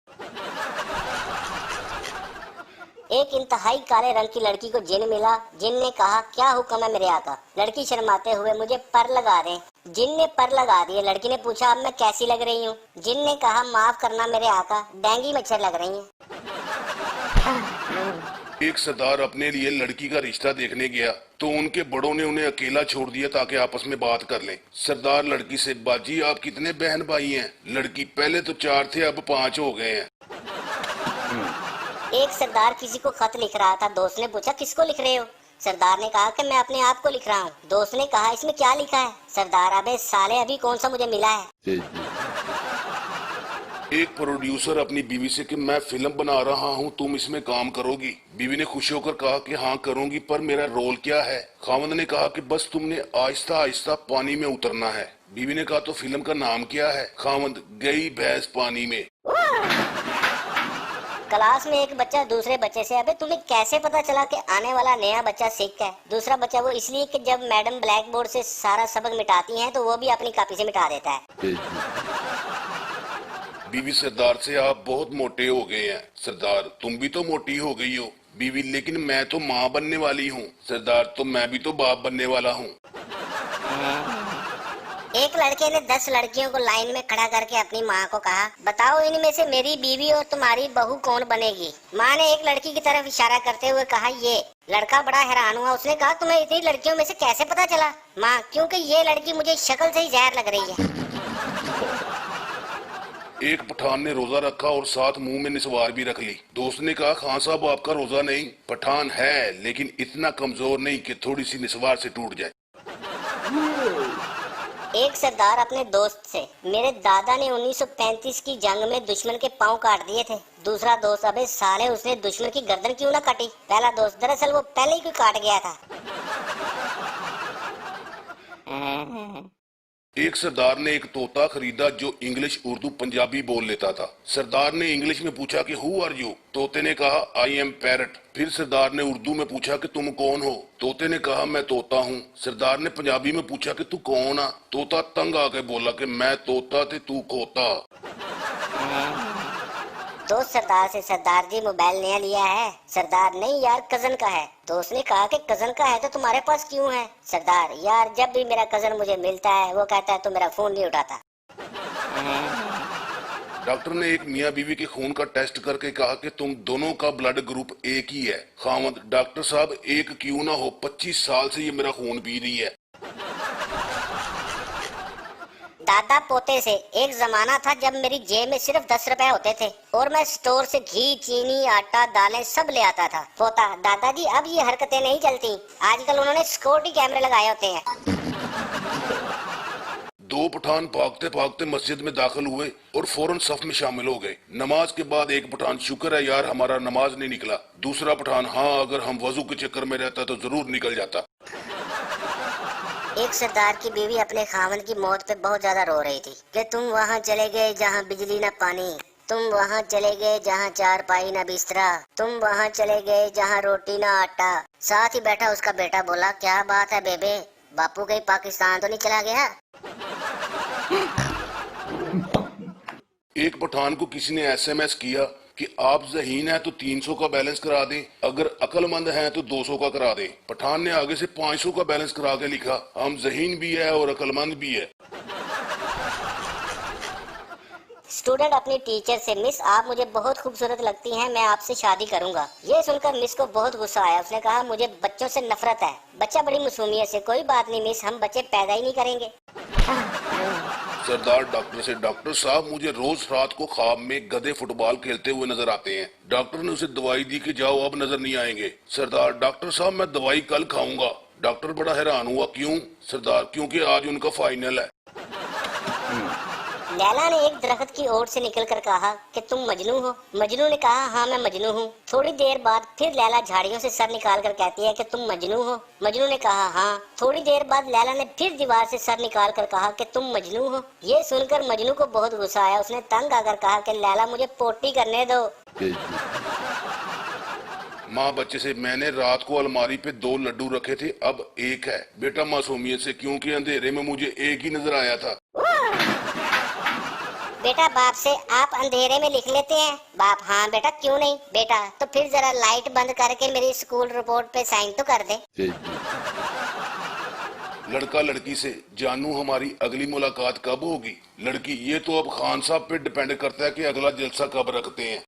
एक इंतहाई काले रंग की लड़की को जिन मिला। जिन ने कहा, क्या हुक्म है मेरे आका? लड़की शर्माते हुए, मुझे पर लगा दे। जिन ने पर लगा दिए। लड़की ने पूछा, अब मैं कैसी लग रही हूँ? जिन ने कहा, माफ करना मेरे आका, डेंगी मच्छर लग रही है। एक सरदार अपने लिए लड़की का रिश्ता देखने गया तो उनके बड़ों ने उन्हें अकेला छोड़ दिया ताकि आपस में बात कर लें। सरदार लड़की से, बाजी आप कितने बहन भाई हैं? लड़की, पहले तो 4 थे अब 5 हो गए हैं। एक सरदार किसी को खत लिख रहा था। दोस्त ने पूछा, किसको लिख रहे हो? सरदार ने कहा कि मैं अपने आप को लिख रहा हूँ। दोस्त ने कहा, इसमें क्या लिखा है? सरदार, अबे साले अभी कौन सा मुझे मिला है। एक प्रोड्यूसर अपनी बीवी से कि मैं फिल्म बना रहा हूँ, तुम इसमें काम करोगी? बीवी ने खुश होकर कहा कि हाँ करूंगी, पर मेरा रोल क्या है? खावंद ने कहा कि बस तुमने आहिस्ता आहिस्ता पानी में उतरना है। बीवी ने कहा, तो फिल्म का नाम क्या है? खावंद, गई भैंस पानी में। क्लास में एक बच्चा दूसरे बच्चे से, अबे तुम्हें कैसे पता चला कि आने वाला नया बच्चा सिख है? दूसरा बच्चा, वो इसलिए कि जब मैडम ब्लैक बोर्ड से सारा सबक मिटाती हैं तो वो भी अपनी कॉपी से मिटा देता है। बीवी सरदार से, आप बहुत मोटे हो गए हैं। सरदार, तुम भी तो मोटी हो गई हो। बीवी, लेकिन मैं तो माँ बनने वाली हूँ। सरदार, तो मैं भी तो बाप बनने वाला हूँ। एक लड़के ने 10 लड़कियों को लाइन में खड़ा करके अपनी माँ को कहा, बताओ इनमें से मेरी बीवी और तुम्हारी बहू कौन बनेगी? माँ ने एक लड़की की तरफ इशारा करते हुए कहा, ये। लड़का बड़ा हैरान हुआ। उसने कहा, तुम्हें इतनी लड़कियों में से कैसे पता चला? माँ, क्योंकि ये लड़की मुझे शक्ल से ही जहर लग रही है। एक पठान ने रोजा रखा और साथ मुंह में निस्वार भी रख ली। दोस्त ने कहा, खान साहब आपका रोजा नहीं? पठान, है लेकिन इतना कमजोर नहीं कि थोड़ी सी निस्वार से टूट जाए। एक सरदार अपने दोस्त से, मेरे दादा ने 1935 की जंग में दुश्मन के पांव काट दिए थे। दूसरा दोस्त, अबे साले उसने दुश्मन की गर्दन क्यों ना काटी? पहला दोस्त, दरअसल वो पहले ही कोई काट गया था। एक सरदार ने एक तोता खरीदा जो इंग्लिश उर्दू पंजाबी बोल लेता था। सरदार ने इंग्लिश में पूछा कि हु आर यू? तोते ने कहा, आई एम पैरट। फिर सरदार ने उर्दू में पूछा कि तुम कौन हो? तोते ने कहा, मैं तोता हूँ। सरदार ने पंजाबी में पूछा कि तू कौन आ? तोता तंग आके बोला कि मैं तोता थे तू खोता। दोस्त सरदार से, सरदार जी मोबाइल नया लिया है? सरदार, नहीं यार कजन का है। दोस्त ने कहा कि कजन का है तो तुम्हारे पास क्यों है? सरदार, यार जब भी मेरा कजन मुझे मिलता है वो कहता है तो मेरा फोन नहीं उठाता। डॉक्टर ने एक मियाँ बीवी के खून का टेस्ट करके कहा कि तुम दोनों का ब्लड ग्रुप एक ही है। खामद, डॉक्टर साहब एक क्यों ना हो, 25 साल से ये मेरा खून पी रही है। दादा पोते से। एक जमाना था जब मेरी जेब में सिर्फ 10 रुपए होते थे और मैं स्टोर से घी, चीनी, आटा, दालें सब ले आता था। पोता, दादाजी अब ये हरकतें नहीं चलती, आजकल उन्होंने सिक्योरिटी कैमरे लगाए होते हैं। दो पठान भागते भागते मस्जिद में दाखिल हुए और फौरन सफ में शामिल हो गए। नमाज के बाद एक पठान, शुक्र है यार हमारा नमाज नहीं निकला। दूसरा पठान, हाँ अगर हम वजू के चक्कर में रहता तो जरूर निकल जाता। एक सरदार की बीवी अपने खावन की मौत पे बहुत ज्यादा रो रही थी कि तुम वहाँ चले गए जहाँ बिजली न पानी, तुम वहाँ चले गए जहाँ चारपाई न बिस्तरा, तुम वहाँ चले गए जहाँ रोटी न आटा। साथ ही बैठा उसका बेटा बोला, क्या बात है बेबे, बापू कहीं पाकिस्तान तो नहीं चला गया? एक पठान को किसी ने एसएमएस किया कि आप ज़हीन हैं तो 300 का बैलेंस करा दें, अगर अक्लमंद हैं तो 200 का करा दें। पठान ने आगे से 500 का बैलेंस करा के लिखा, हम ज़हीन भी है और अक्लमंद भी है। स्टूडेंट अपनी टीचर से, मिस आप मुझे बहुत खूबसूरत लगती हैं, मैं आपसे शादी करूंगा। ये सुनकर मिस को बहुत गुस्सा आया। उसने कहा, मुझे बच्चों से नफरत है। बच्चा बड़ी मासूमियत से, कोई बात नहीं मिस, हम बच्चे पैदा ही नहीं करेंगे। सरदार डॉक्टर से, डॉक्टर साहब मुझे रोज रात को ख्वाब में गधे फुटबॉल खेलते हुए नजर आते हैं। डॉक्टर ने उसे दवाई दी कि जाओ अब नजर नहीं आएंगे। सरदार, डॉक्टर साहब मैं दवाई कल खाऊंगा। डॉक्टर बड़ा हैरान हुआ, क्यों? सरदार, क्योंकि आज उनका फाइनल है। लैला ने एक दरख्त की ओर से निकलकर कहा कि तुम मजनू हो। मजनू ने कहा, हाँ मैं मजनू हूँ। थोड़ी देर बाद फिर लैला झाड़ियों से सर निकाल कर कहती है कि तुम मजनू हो। मजनू ने कहा, हाँ। थोड़ी देर बाद लैला ने फिर दीवार से सर निकाल कर कहा कि तुम मजनू हो। ये सुनकर मजनू को बहुत गुस्सा आया। उसने तंग आकर कहा कि लैला मुझे पोटी करने दो। माँ बच्चे से, मैंने रात को अलमारी पे 2 लड्डू रखे थे, अब 1 है। बेटा मासूमियत से, क्योंकि अंधेरे में मुझे 1 ही नजर आया था। बेटा बाप से, आप अंधेरे में लिख लेते हैं? बाप, हाँ बेटा क्यों नहीं। बेटा तो फिर जरा लाइट बंद करके मेरी स्कूल रिपोर्ट पे साइन तो कर दे। लड़का लड़की से, जानू हमारी अगली मुलाकात कब होगी? लड़की, ये तो अब खान साहब पे डिपेंड करता है कि अगला जलसा कब रखते हैं।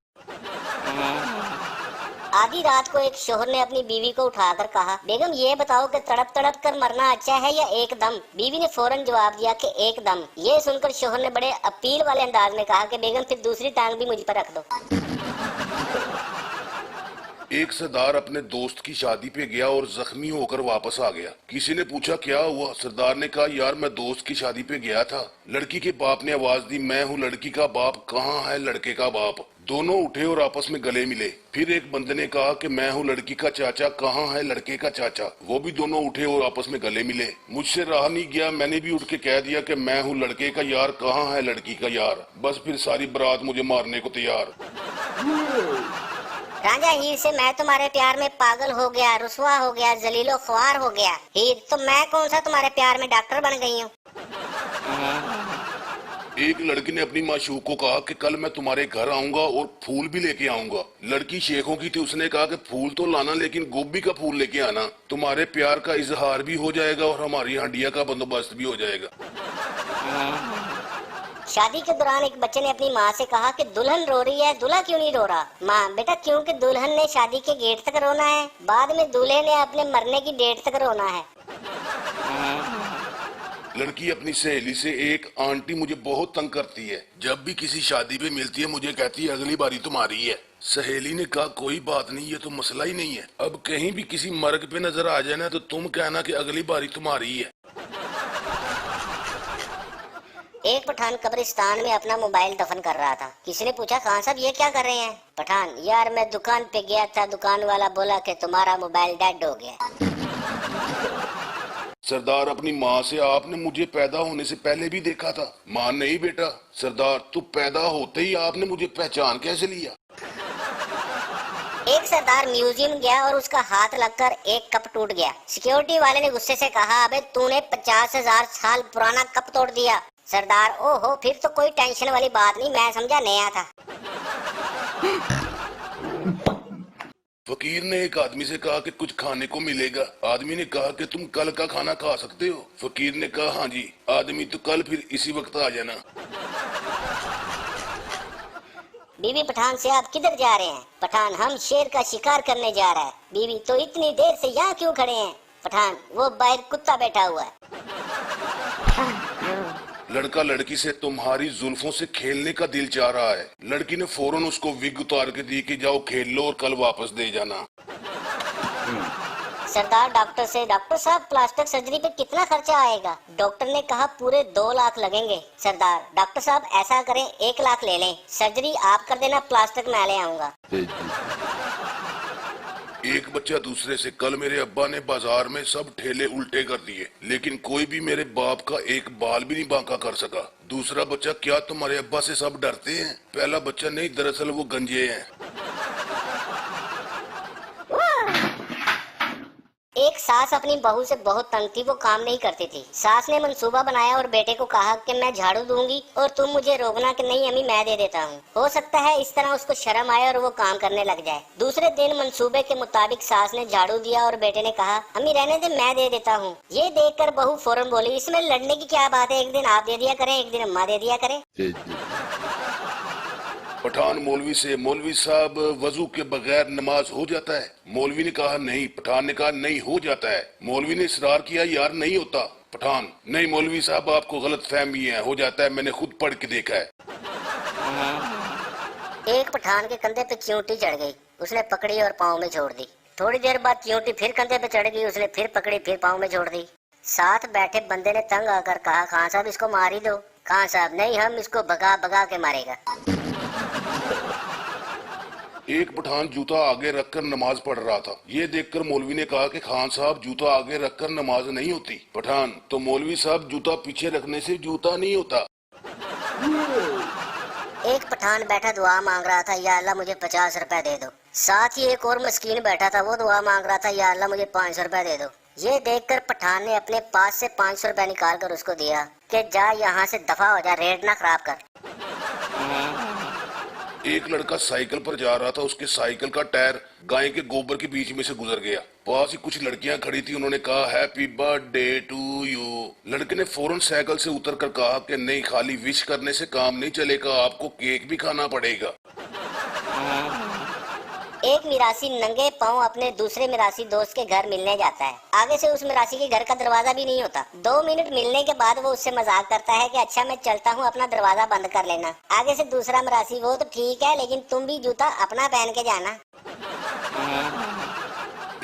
आधी रात को एक शोहर ने अपनी बीवी को उठाकर कहा, बेगम ये बताओ कि तड़प तड़प कर मरना अच्छा है या एकदम? बीवी ने फौरन जवाब दिया कि एकदम। ये सुनकर शोहर ने बड़े अपील वाले अंदाज में कहा कि बेगम फिर दूसरी टांग भी मुझ पर रख दो। एक सरदार अपने दोस्त की शादी पे गया और जख्मी होकर वापस आ गया। किसी ने पूछा, क्या हुआ? सरदार ने कहा, यार मैं दोस्त की शादी पे गया था। लड़की के बाप ने आवाज दी, मैं हूँ लड़की का बाप, कहाँ है लड़के का बाप? दोनों उठे और आपस में गले मिले। फिर एक बंदे ने कहा कि मैं हूँ लड़की का चाचा, कहाँ है लड़के का चाचा? वो भी दोनों उठे और आपस में गले मिले। मुझसे रहा नहीं गया, मैंने भी उठ के कह दिया कि मैं हूँ लड़के का यार, कहाँ है लड़की का यार? बस फिर सारी बारात मुझे मारने को तैयार। राजा हीर से, मैं तुम्हारे प्यार में पागल हो गया, रुसवा हो गया, जलीलो ख्वार हो गया। हीर, तो मैं कौन सा तुम्हारे प्यार में डॉक्टर बन गई हूँ? एक लड़की ने अपनी माशूक को कहा कि कल मैं तुम्हारे घर आऊंगा और फूल भी लेके आऊंगा। लड़की शेखों की थी, उसने कहा कि फूल तो लाना लेकिन गोभी का फूल लेके आना, तुम्हारे प्यार का इजहार भी हो जाएगा और हमारी हंडिया का बंदोबस्त भी हो जाएगा। शादी के दौरान एक बच्चे ने अपनी माँ से कहा कि दुल्हन रो रही है, दूल्हा क्यों नहीं रो रहा? माँ, बेटा क्योंकि दुल्हन ने शादी के गेट तक रोना है, बाद में दूल्हे ने अपने मरने की डेट तक रोना है। लड़की अपनी सहेली से, एक आंटी मुझे बहुत तंग करती है, जब भी किसी शादी पे मिलती है मुझे कहती है अगली बारी तुम्हारी है। सहेली ने कहा, कोई बात नहीं, ये तो मसला ही नहीं है, अब कहीं भी किसी मर्ग पे नजर आ जाए ना तो तुम कहना कि अगली बारी तुम्हारी है। एक पठान कब्रिस्तान में अपना मोबाइल दफन कर रहा था। किसी ने पूछा, खान साहब ये क्या कर रहे हैं? पठान, यार मैं दुकान पे गया था, दुकान वाला बोला कि तुम्हारा मोबाइल डेड हो गया। सरदार अपनी माँ से, आपने मुझे पैदा होने से पहले भी देखा था? माँ, नहीं बेटा। सरदार, तू पैदा होते ही आपने मुझे पहचान कैसे लिया? एक सरदार म्यूजियम गया और उसका हाथ लगकर एक कप टूट गया। सिक्योरिटी वाले ने गुस्से से कहा, अबे तूने 50,000 साल पुराना कप तोड़ दिया। सरदार, ओहो फिर तो कोई टेंशन वाली बात नहीं, मैं समझा नया था। फकीर ने एक आदमी से कहा कि कुछ खाने को मिलेगा। आदमी ने कहा कि तुम कल का खाना खा सकते हो? फकीर ने कहा, हाँ जी। आदमी, तो कल फिर इसी वक्त आ जाना। बीवी पठान से, आप किधर जा रहे हैं? पठान, हम शेर का शिकार करने जा रहा है। बीवी, तो इतनी देर से यहाँ क्यों खड़े हैं? पठान, वो बाहर कुत्ता बैठा हुआ है। लड़का लड़की से तुम्हारी जुल्फों से खेलने का दिल चाह रहा है। लड़की ने फौरन उसको विग उतार के दी कि जाओ खेल लो और कल वापस दे जाना। सरदार डॉक्टर से, डॉक्टर साहब प्लास्टिक सर्जरी पे कितना खर्चा आएगा? डॉक्टर ने कहा पूरे 2 लाख लगेंगे। सरदार डॉक्टर साहब ऐसा करें 1 लाख ले लें, सर्जरी आप कर देना, प्लास्टिक मैं ले आऊंगा। एक बच्चा दूसरे से, कल मेरे अब्बा ने बाजार में सब ठेले उल्टे कर दिए लेकिन कोई भी मेरे बाप का एक बाल भी नहीं बांका कर सका। दूसरा बच्चा, क्या तुम्हारे अब्बा से सब डरते हैं? पहला बच्चा, नहीं दरअसल वो गंजे हैं। एक सास अपनी बहू से बहुत तंग थी, वो काम नहीं करती थी। सास ने मंसूबा बनाया और बेटे को कहा कि मैं झाड़ू दूंगी और तुम मुझे रोकना कि नहीं अम्मी मैं दे देता हूँ। हो सकता है इस तरह उसको शर्म आए और वो काम करने लग जाए। दूसरे दिन मंसूबे के मुताबिक सास ने झाड़ू दिया और बेटे ने कहा अम्मी रहने दे मैं दे देता हूँ। ये देखकर बहू फौरन बोली इसमें लड़ने की क्या बात है, एक दिन आप दे दिया करें एक दिन अम्मा दे दिया करे। पठान मौलवी से, मौलवी साहब वजू के बगैर नमाज हो जाता है? मौलवी ने कहा नहीं। पठान ने कहा नहीं हो जाता है। मौलवी ने इसरार किया यार नहीं होता। पठान, नहीं मौलवी साहब आपको गलत फहमी है, हो जाता है, मैंने खुद पढ़ के देखा है। एक पठान के कंधे पे चींटी चढ़ गई, उसने पकड़ी और पाँव में छोड़ दी। थोड़ी देर बाद चींटी फिर कंधे पे चढ़ गई, उसने फिर पकड़ी फिर पाँव में छोड़ दी। साथ बैठे बंदे ने तंग आकर कहा खान साहब इसको मार ही दो। खान साहब, नहीं हम इसको भगा भगा के मारेगा। एक पठान जूता आगे रखकर नमाज पढ़ रहा था। ये देखकर मौलवी ने कहा कि खान साहब जूता आगे रखकर नमाज नहीं होती। पठान, तो मौलवी साहब जूता पीछे रखने से जूता नहीं होता। एक पठान बैठा दुआ मांग रहा था, या अल्लाह मुझे 50 रुपए दे दो। साथ ही एक और मस्कीन बैठा था, वो दुआ मांग रहा था, या अल्लाह मुझे 500 रुपए दे दो। ये देखकर पठान ने अपने पास से 500 रुपए निकाल कर उसको दिया कि जा यहाँ से दफा हो जा, रेट ना खराब कर। एक लड़का साइकिल पर जा रहा था, उसके साइकिल का टायर गाय के गोबर के बीच में से गुजर गया। पास ही कुछ लड़कियां खड़ी थी, उन्होंने कहा हैप्पी बर्थडे टू यू। लड़के ने फौरन साइकिल से उतरकर कहा कि नहीं, खाली विश करने से काम नहीं चलेगा, आपको केक भी खाना पड़ेगा। एक मिरासी नंगे पांव अपने दूसरे मिरासी दोस्त के घर मिलने जाता है। आगे से उस मिरासी के घर का दरवाजा भी नहीं होता। 2 मिनट मिलने के बाद वो उससे मजाक करता है कि अच्छा मैं चलता हूँ, अपना दरवाजा बंद कर लेना। आगे से दूसरा मिरासी, वो तो ठीक है लेकिन तुम भी जूता अपना पहन के जाना।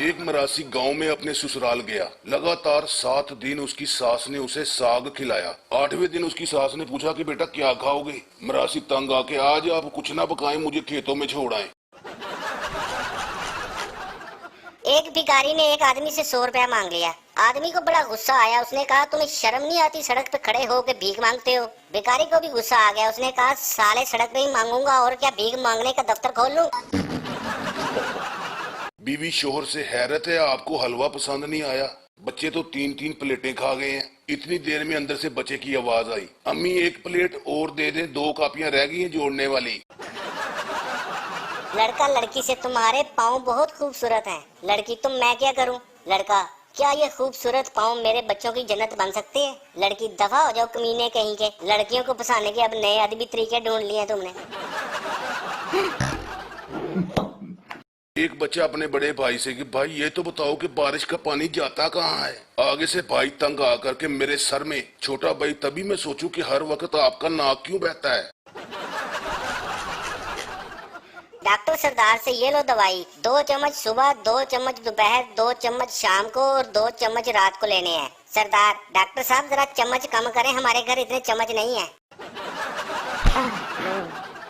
एक मरासी गांव में अपने ससुराल गया। लगातार 7 दिन उसकी सास ने उसे साग खिलाया। 8वें दिन उसकी सास ने पूछा कि बेटा क्या खाओगे? मरासी तंग आके, आज आप कुछ ना पकाएं, मुझे खेतों में छोड़ आए। एक भिखारी ने एक आदमी से 100 रुपया मांग लिया। आदमी को बड़ा गुस्सा आया, उसने कहा तुम्हें शर्म नहीं आती सड़क पे खड़े होकर भीख मांगते हो? भिखारी को भी गुस्सा आ गया, उसने कहा साले सड़क पे ही मांगूंगा और क्या भीख मांगने का दफ्तर खोल लूं? बीवी शोहर से, हैरत है आपको हलवा पसंद नहीं आया, बच्चे तो 3-3 प्लेटें खा गए हैं। इतनी देर में अंदर से बच्चे की आवाज आई, अम्मी 1 प्लेट और दे दे, 2 कापियां रह गई हैं जोड़ने वाली। लड़का लड़की से, तुम्हारे पाँव बहुत खूबसूरत हैं। लड़की, तुम मैं क्या करूं? लड़का, क्या ये खूबसूरत पाँव मेरे बच्चों की जन्नत बन सकते हैं? लड़की, दफा हो जाओ कमीने कहीं के, लड़कियों को फंसाने के अब नए अदबी तरीके ढूंढ लिए हैं तुमने। एक बच्चा अपने बड़े भाई से कि भाई ये तो बताओ कि बारिश का पानी जाता कहाँ है? आगे से भाई तंग आकर के मेरे सर में। छोटा भाई, तभी मैं सोचूं कि हर वक्त आपका नाक क्यों बहता है? डॉक्टर सरदार से, ये लो दवाई, 2 चम्मच सुबह, 2 चम्मच दोपहर, 2 चम्मच शाम को और 2 चम्मच रात को लेने हैं। सरदार, डॉक्टर साहब जरा चम्मच कम करें, हमारे घर इतने चम्मच नहीं है।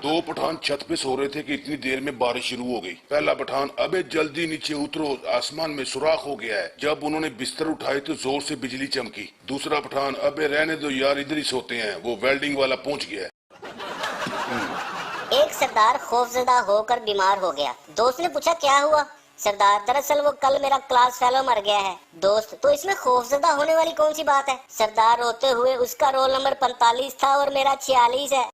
2 पठान छत पे सो रहे थे कि इतनी देर में बारिश शुरू हो गई। पहला पठान, अबे जल्दी नीचे उतरो, आसमान में सुराख हो गया है। जब उन्होंने बिस्तर उठाए तो जोर से बिजली चमकी। दूसरा पठान, अबे रहने दो यार, इधर ही सोते हैं, वो वेल्डिंग वाला पहुंच गया है। एक सरदार खौफजदा होकर बीमार हो गया। दोस्त ने पूछा क्या हुआ? सरदार, दरअसल वो कल मेरा क्लास फेलो मर गया है। दोस्त, तो इसमें खौफजदा होने वाली कौन सी बात है? सरदार रोते हुए, उसका रोल नंबर 45 था और मेरा 46 है।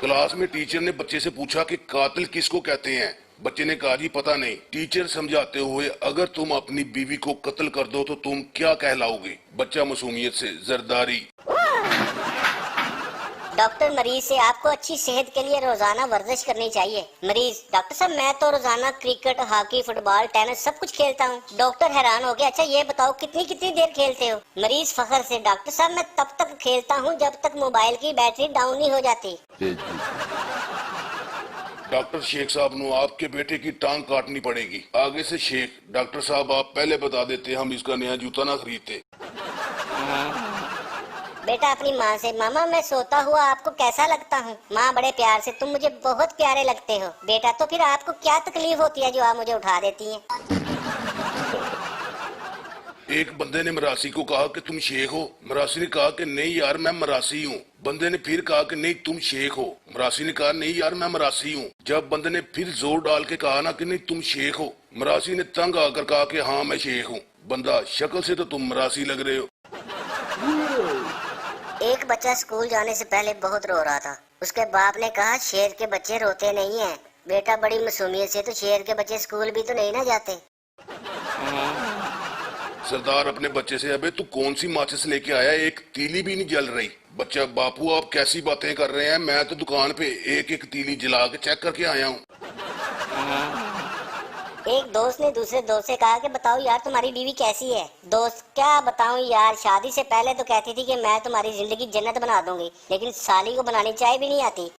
क्लास में टीचर ने बच्चे से पूछा कि कातिल किसको कहते हैं? बच्चे ने कहा जी पता नहीं। टीचर समझाते हुए, अगर तुम अपनी बीवी को कत्ल कर दो तो तुम क्या कहलाओगे? बच्चा मासूमियत से, जरदारी। डॉक्टर मरीज से आपको अच्छी सेहत के लिए रोजाना वर्जिश करनी चाहिए। मरीज, डॉक्टर साहब मैं तो रोजाना क्रिकेट, हॉकी, फुटबॉल, टेनिस सब कुछ खेलता हूँ। डॉक्टर हैरान हो गया, अच्छा ये बताओ कितनी कितनी देर खेलते हो? मरीज फखर से, डॉक्टर साहब मैं तब तक खेलता हूँ जब तक मोबाइल की बैटरी डाउन नहीं हो जाती। डॉक्टर शेख साहब नो आपके बेटे की टांग काटनी पड़ेगी। आगे से शेख, डॉक्टर साहब आप पहले बता देते हम इसका नया जूता ना खरीदते। बेटा अपनी माँ से, मामा मैं सोता हुआ आपको कैसा लगता हूँ? माँ बड़े प्यार से, तुम मुझे बहुत प्यारे लगते हो। बेटा तो फिर आपको क्या तकलीफ होती है जो आप मुझे उठा देती हैं? एक बंदे ने मरासी को कहा कि तुम शेख हो। मरासी ने कहा कि नहीं यार मैं मरासी हूँ। बंदे ने फिर कहा कि नहीं तुम शेख हो। मरासी ने कहा नहीं यार मैं मरासी हूँ। जब बंदे ने फिर जोर डाल के कहा ना कि नहीं तुम शेख हो, मरासी ने तंग आकर कहा कि हाँ मैं शेख हूँ। बंदा, शक्ल से तो तुम मरासी लग रहे हो। एक बच्चा स्कूल जाने से पहले बहुत रो रहा था। उसके बाप ने कहा शेर के बच्चे रोते नहीं हैं। बेटा बड़ी मासूमियत से, तो शेर के बच्चे स्कूल भी तो नहीं ना जाते। सरदार अपने बच्चे से, अबे तू कौन सी माचिस लेके आया, एक तीली भी नहीं जल रही। बच्चा, बापू आप कैसी बातें कर रहे हैं, मैं तो दुकान पे एक एक तीली जला के चेक करके आया हूँ। एक दोस्त ने दूसरे दोस्त से कहा कि बताओ यार तुम्हारी बीवी कैसी है? दोस्त, क्या बताऊं यार, शादी से पहले तो कहती थी कि मैं तुम्हारी जिंदगी जन्नत बना दूंगी, लेकिन साली को बनानी चाय भी नहीं आती।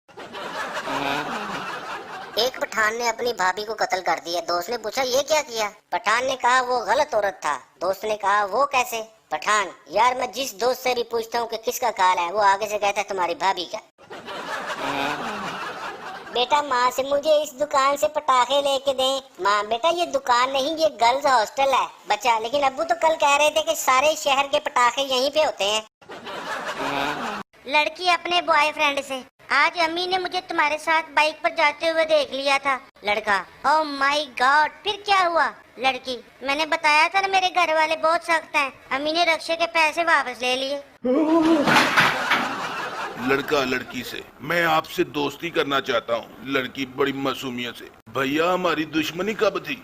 एक पठान ने अपनी भाभी को कत्ल कर दिया। दोस्त ने पूछा ये क्या किया? पठान ने कहा वो गलत औरत था। दोस्त ने कहा वो कैसे? पठान, यार मैं जिस दोस्त से भी पूछता हूँ कि किसका काल है, वो आगे से कहता है तुम्हारी भाभी का। बेटा माँ से, मुझे इस दुकान से पटाखे लेके दें। माँ, बेटा ये दुकान नहीं, ये गर्ल्स हॉस्टल है। बच्चा, लेकिन अब्बू तो कल कह रहे थे कि सारे शहर के पटाखे यहीं पे होते हैं। लड़की अपने बॉयफ्रेंड से, आज अम्मी ने मुझे तुम्हारे साथ बाइक पर जाते हुए देख लिया था। लड़का, ओह माय गॉड, फिर क्या हुआ? लड़की, मैंने बताया था ना मेरे घर वाले बहुत सख्त हैं, अम्मी ने रक्षे के पैसे वापस ले लिए। लड़का लड़की से, मैं आपसे दोस्ती करना चाहता हूँ। लड़की बड़ी मासूमियत से, भैया हमारी दुश्मनी कब थी?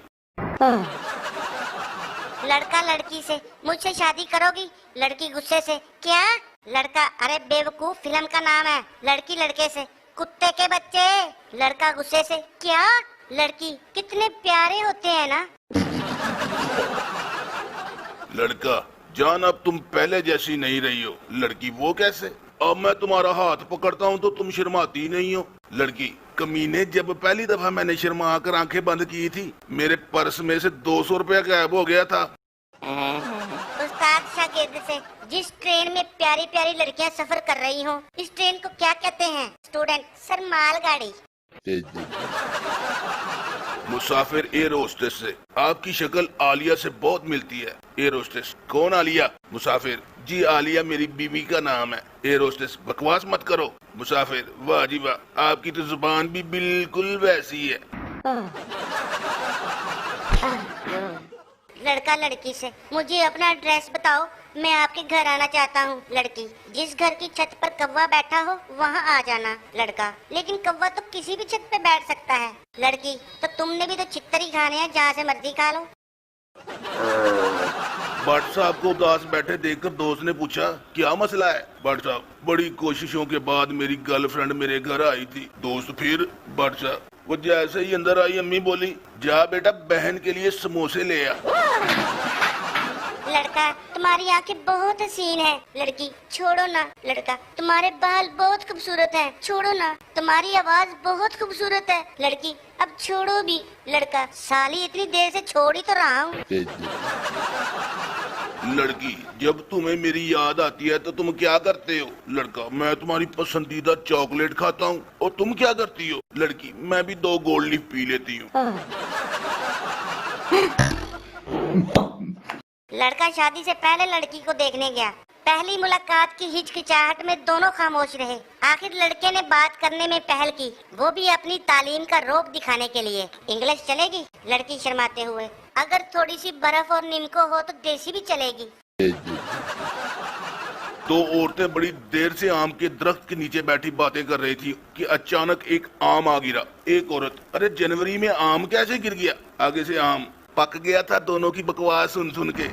लड़का लड़की से, मुझसे शादी करोगी? लड़की गुस्से से, क्या? लड़का, अरे बेवकूफ फिल्म का नाम है। लड़की लड़के से, कुत्ते के बच्चे। लड़का गुस्से से, क्या? लड़की, कितने प्यारे होते हैं ना। लड़का, जान अब तुम पहले जैसी नहीं रही हो। लड़की, वो कैसे? अब मैं तुम्हारा हाथ पकड़ता हूँ तो तुम शर्माती नहीं हो। लड़की, कमीने, जब पहली दफा मैंने शर्मा कर आंखें बंद की थी, मेरे पर्स में से 200 रुपया गायब हो गया था। उस्ताद शागिर्द से, जिस ट्रेन में प्यारी प्यारी लड़कियां सफर कर रही हो, इस ट्रेन को क्या कहते हैं? स्टूडेंट, सर मालगाड़ी। मुसाफिर एयर होस्टेस से, आपकी शक्ल आलिया से बहुत मिलती है। एयर होस्टेस, कौन आलिया? मुसाफिर, जी आलिया मेरी बीवी का नाम है। एयर होस्टेस, बकवास मत करो। मुसाफिर, वाह जी वाह, आपकी तो जुबान भी बिल्कुल वैसी है। लड़का लड़की से, मुझे अपना एड्रेस बताओ, मैं आपके घर आना चाहता हूँ। लड़की, जिस घर की छत पर कौवा बैठा हो वहाँ आ जाना। लड़का, लेकिन कौवा तो किसी भी छत पे बैठ सकता है। लड़की, तो तुमने भी तो चित्तर ही खाने हैं, जहाँ से मर्जी खा लो। भट्ट साहब को उदास बैठे देखकर दोस्त ने पूछा, क्या मसला है? भट्ट साहब, बड़ी कोशिशों के बाद मेरी गर्लफ्रेंड मेरे घर आई थी। दोस्त, फिर? भट्ट साहब, वो जैसे ही अंदर आई अम्मी बोली, जा बेटा बहन के लिए समोसे ले आ। लड़का, तुम्हारी आंखें बहुत हसीन है। लड़की, छोड़ो ना। लड़का, तुम्हारे बाल बहुत खूबसूरत हैं, छोड़ो ना। तुम्हारी आवाज बहुत खूबसूरत है। लड़की, अब छोड़ो भी। लड़का, साली इतनी देर से छोड़ ही तो रहा हूँ। लड़की, जब तुम्हें मेरी याद आती है तो तुम क्या करते हो? लड़का, मैं तुम्हारी पसंदीदा चॉकलेट खाता हूँ। और तुम क्या करती हो? लड़की, मैं भी 2 गोल्ड लीफ पी लेती हूँ। लड़का शादी से पहले लड़की को देखने गया। पहली मुलाकात की हिचकिचाहट में दोनों खामोश रहे। आखिर लड़के ने बात करने में पहल की, वो भी अपनी तालीम का रौब दिखाने के लिए। इंग्लिश चलेगी? लड़की शर्माते हुए, अगर थोड़ी सी बर्फ और नीमको हो तो देसी भी चलेगी। 2 औरतें बड़ी देर से आम के दरख्त के नीचे बैठी बातें कर रही थी कि अचानक एक आम आ गिरा। एक औरत, अरे जनवरी में आम कैसे गिर गया? आगे से आम पक गया था। दोनों की बकवास सुन सुन के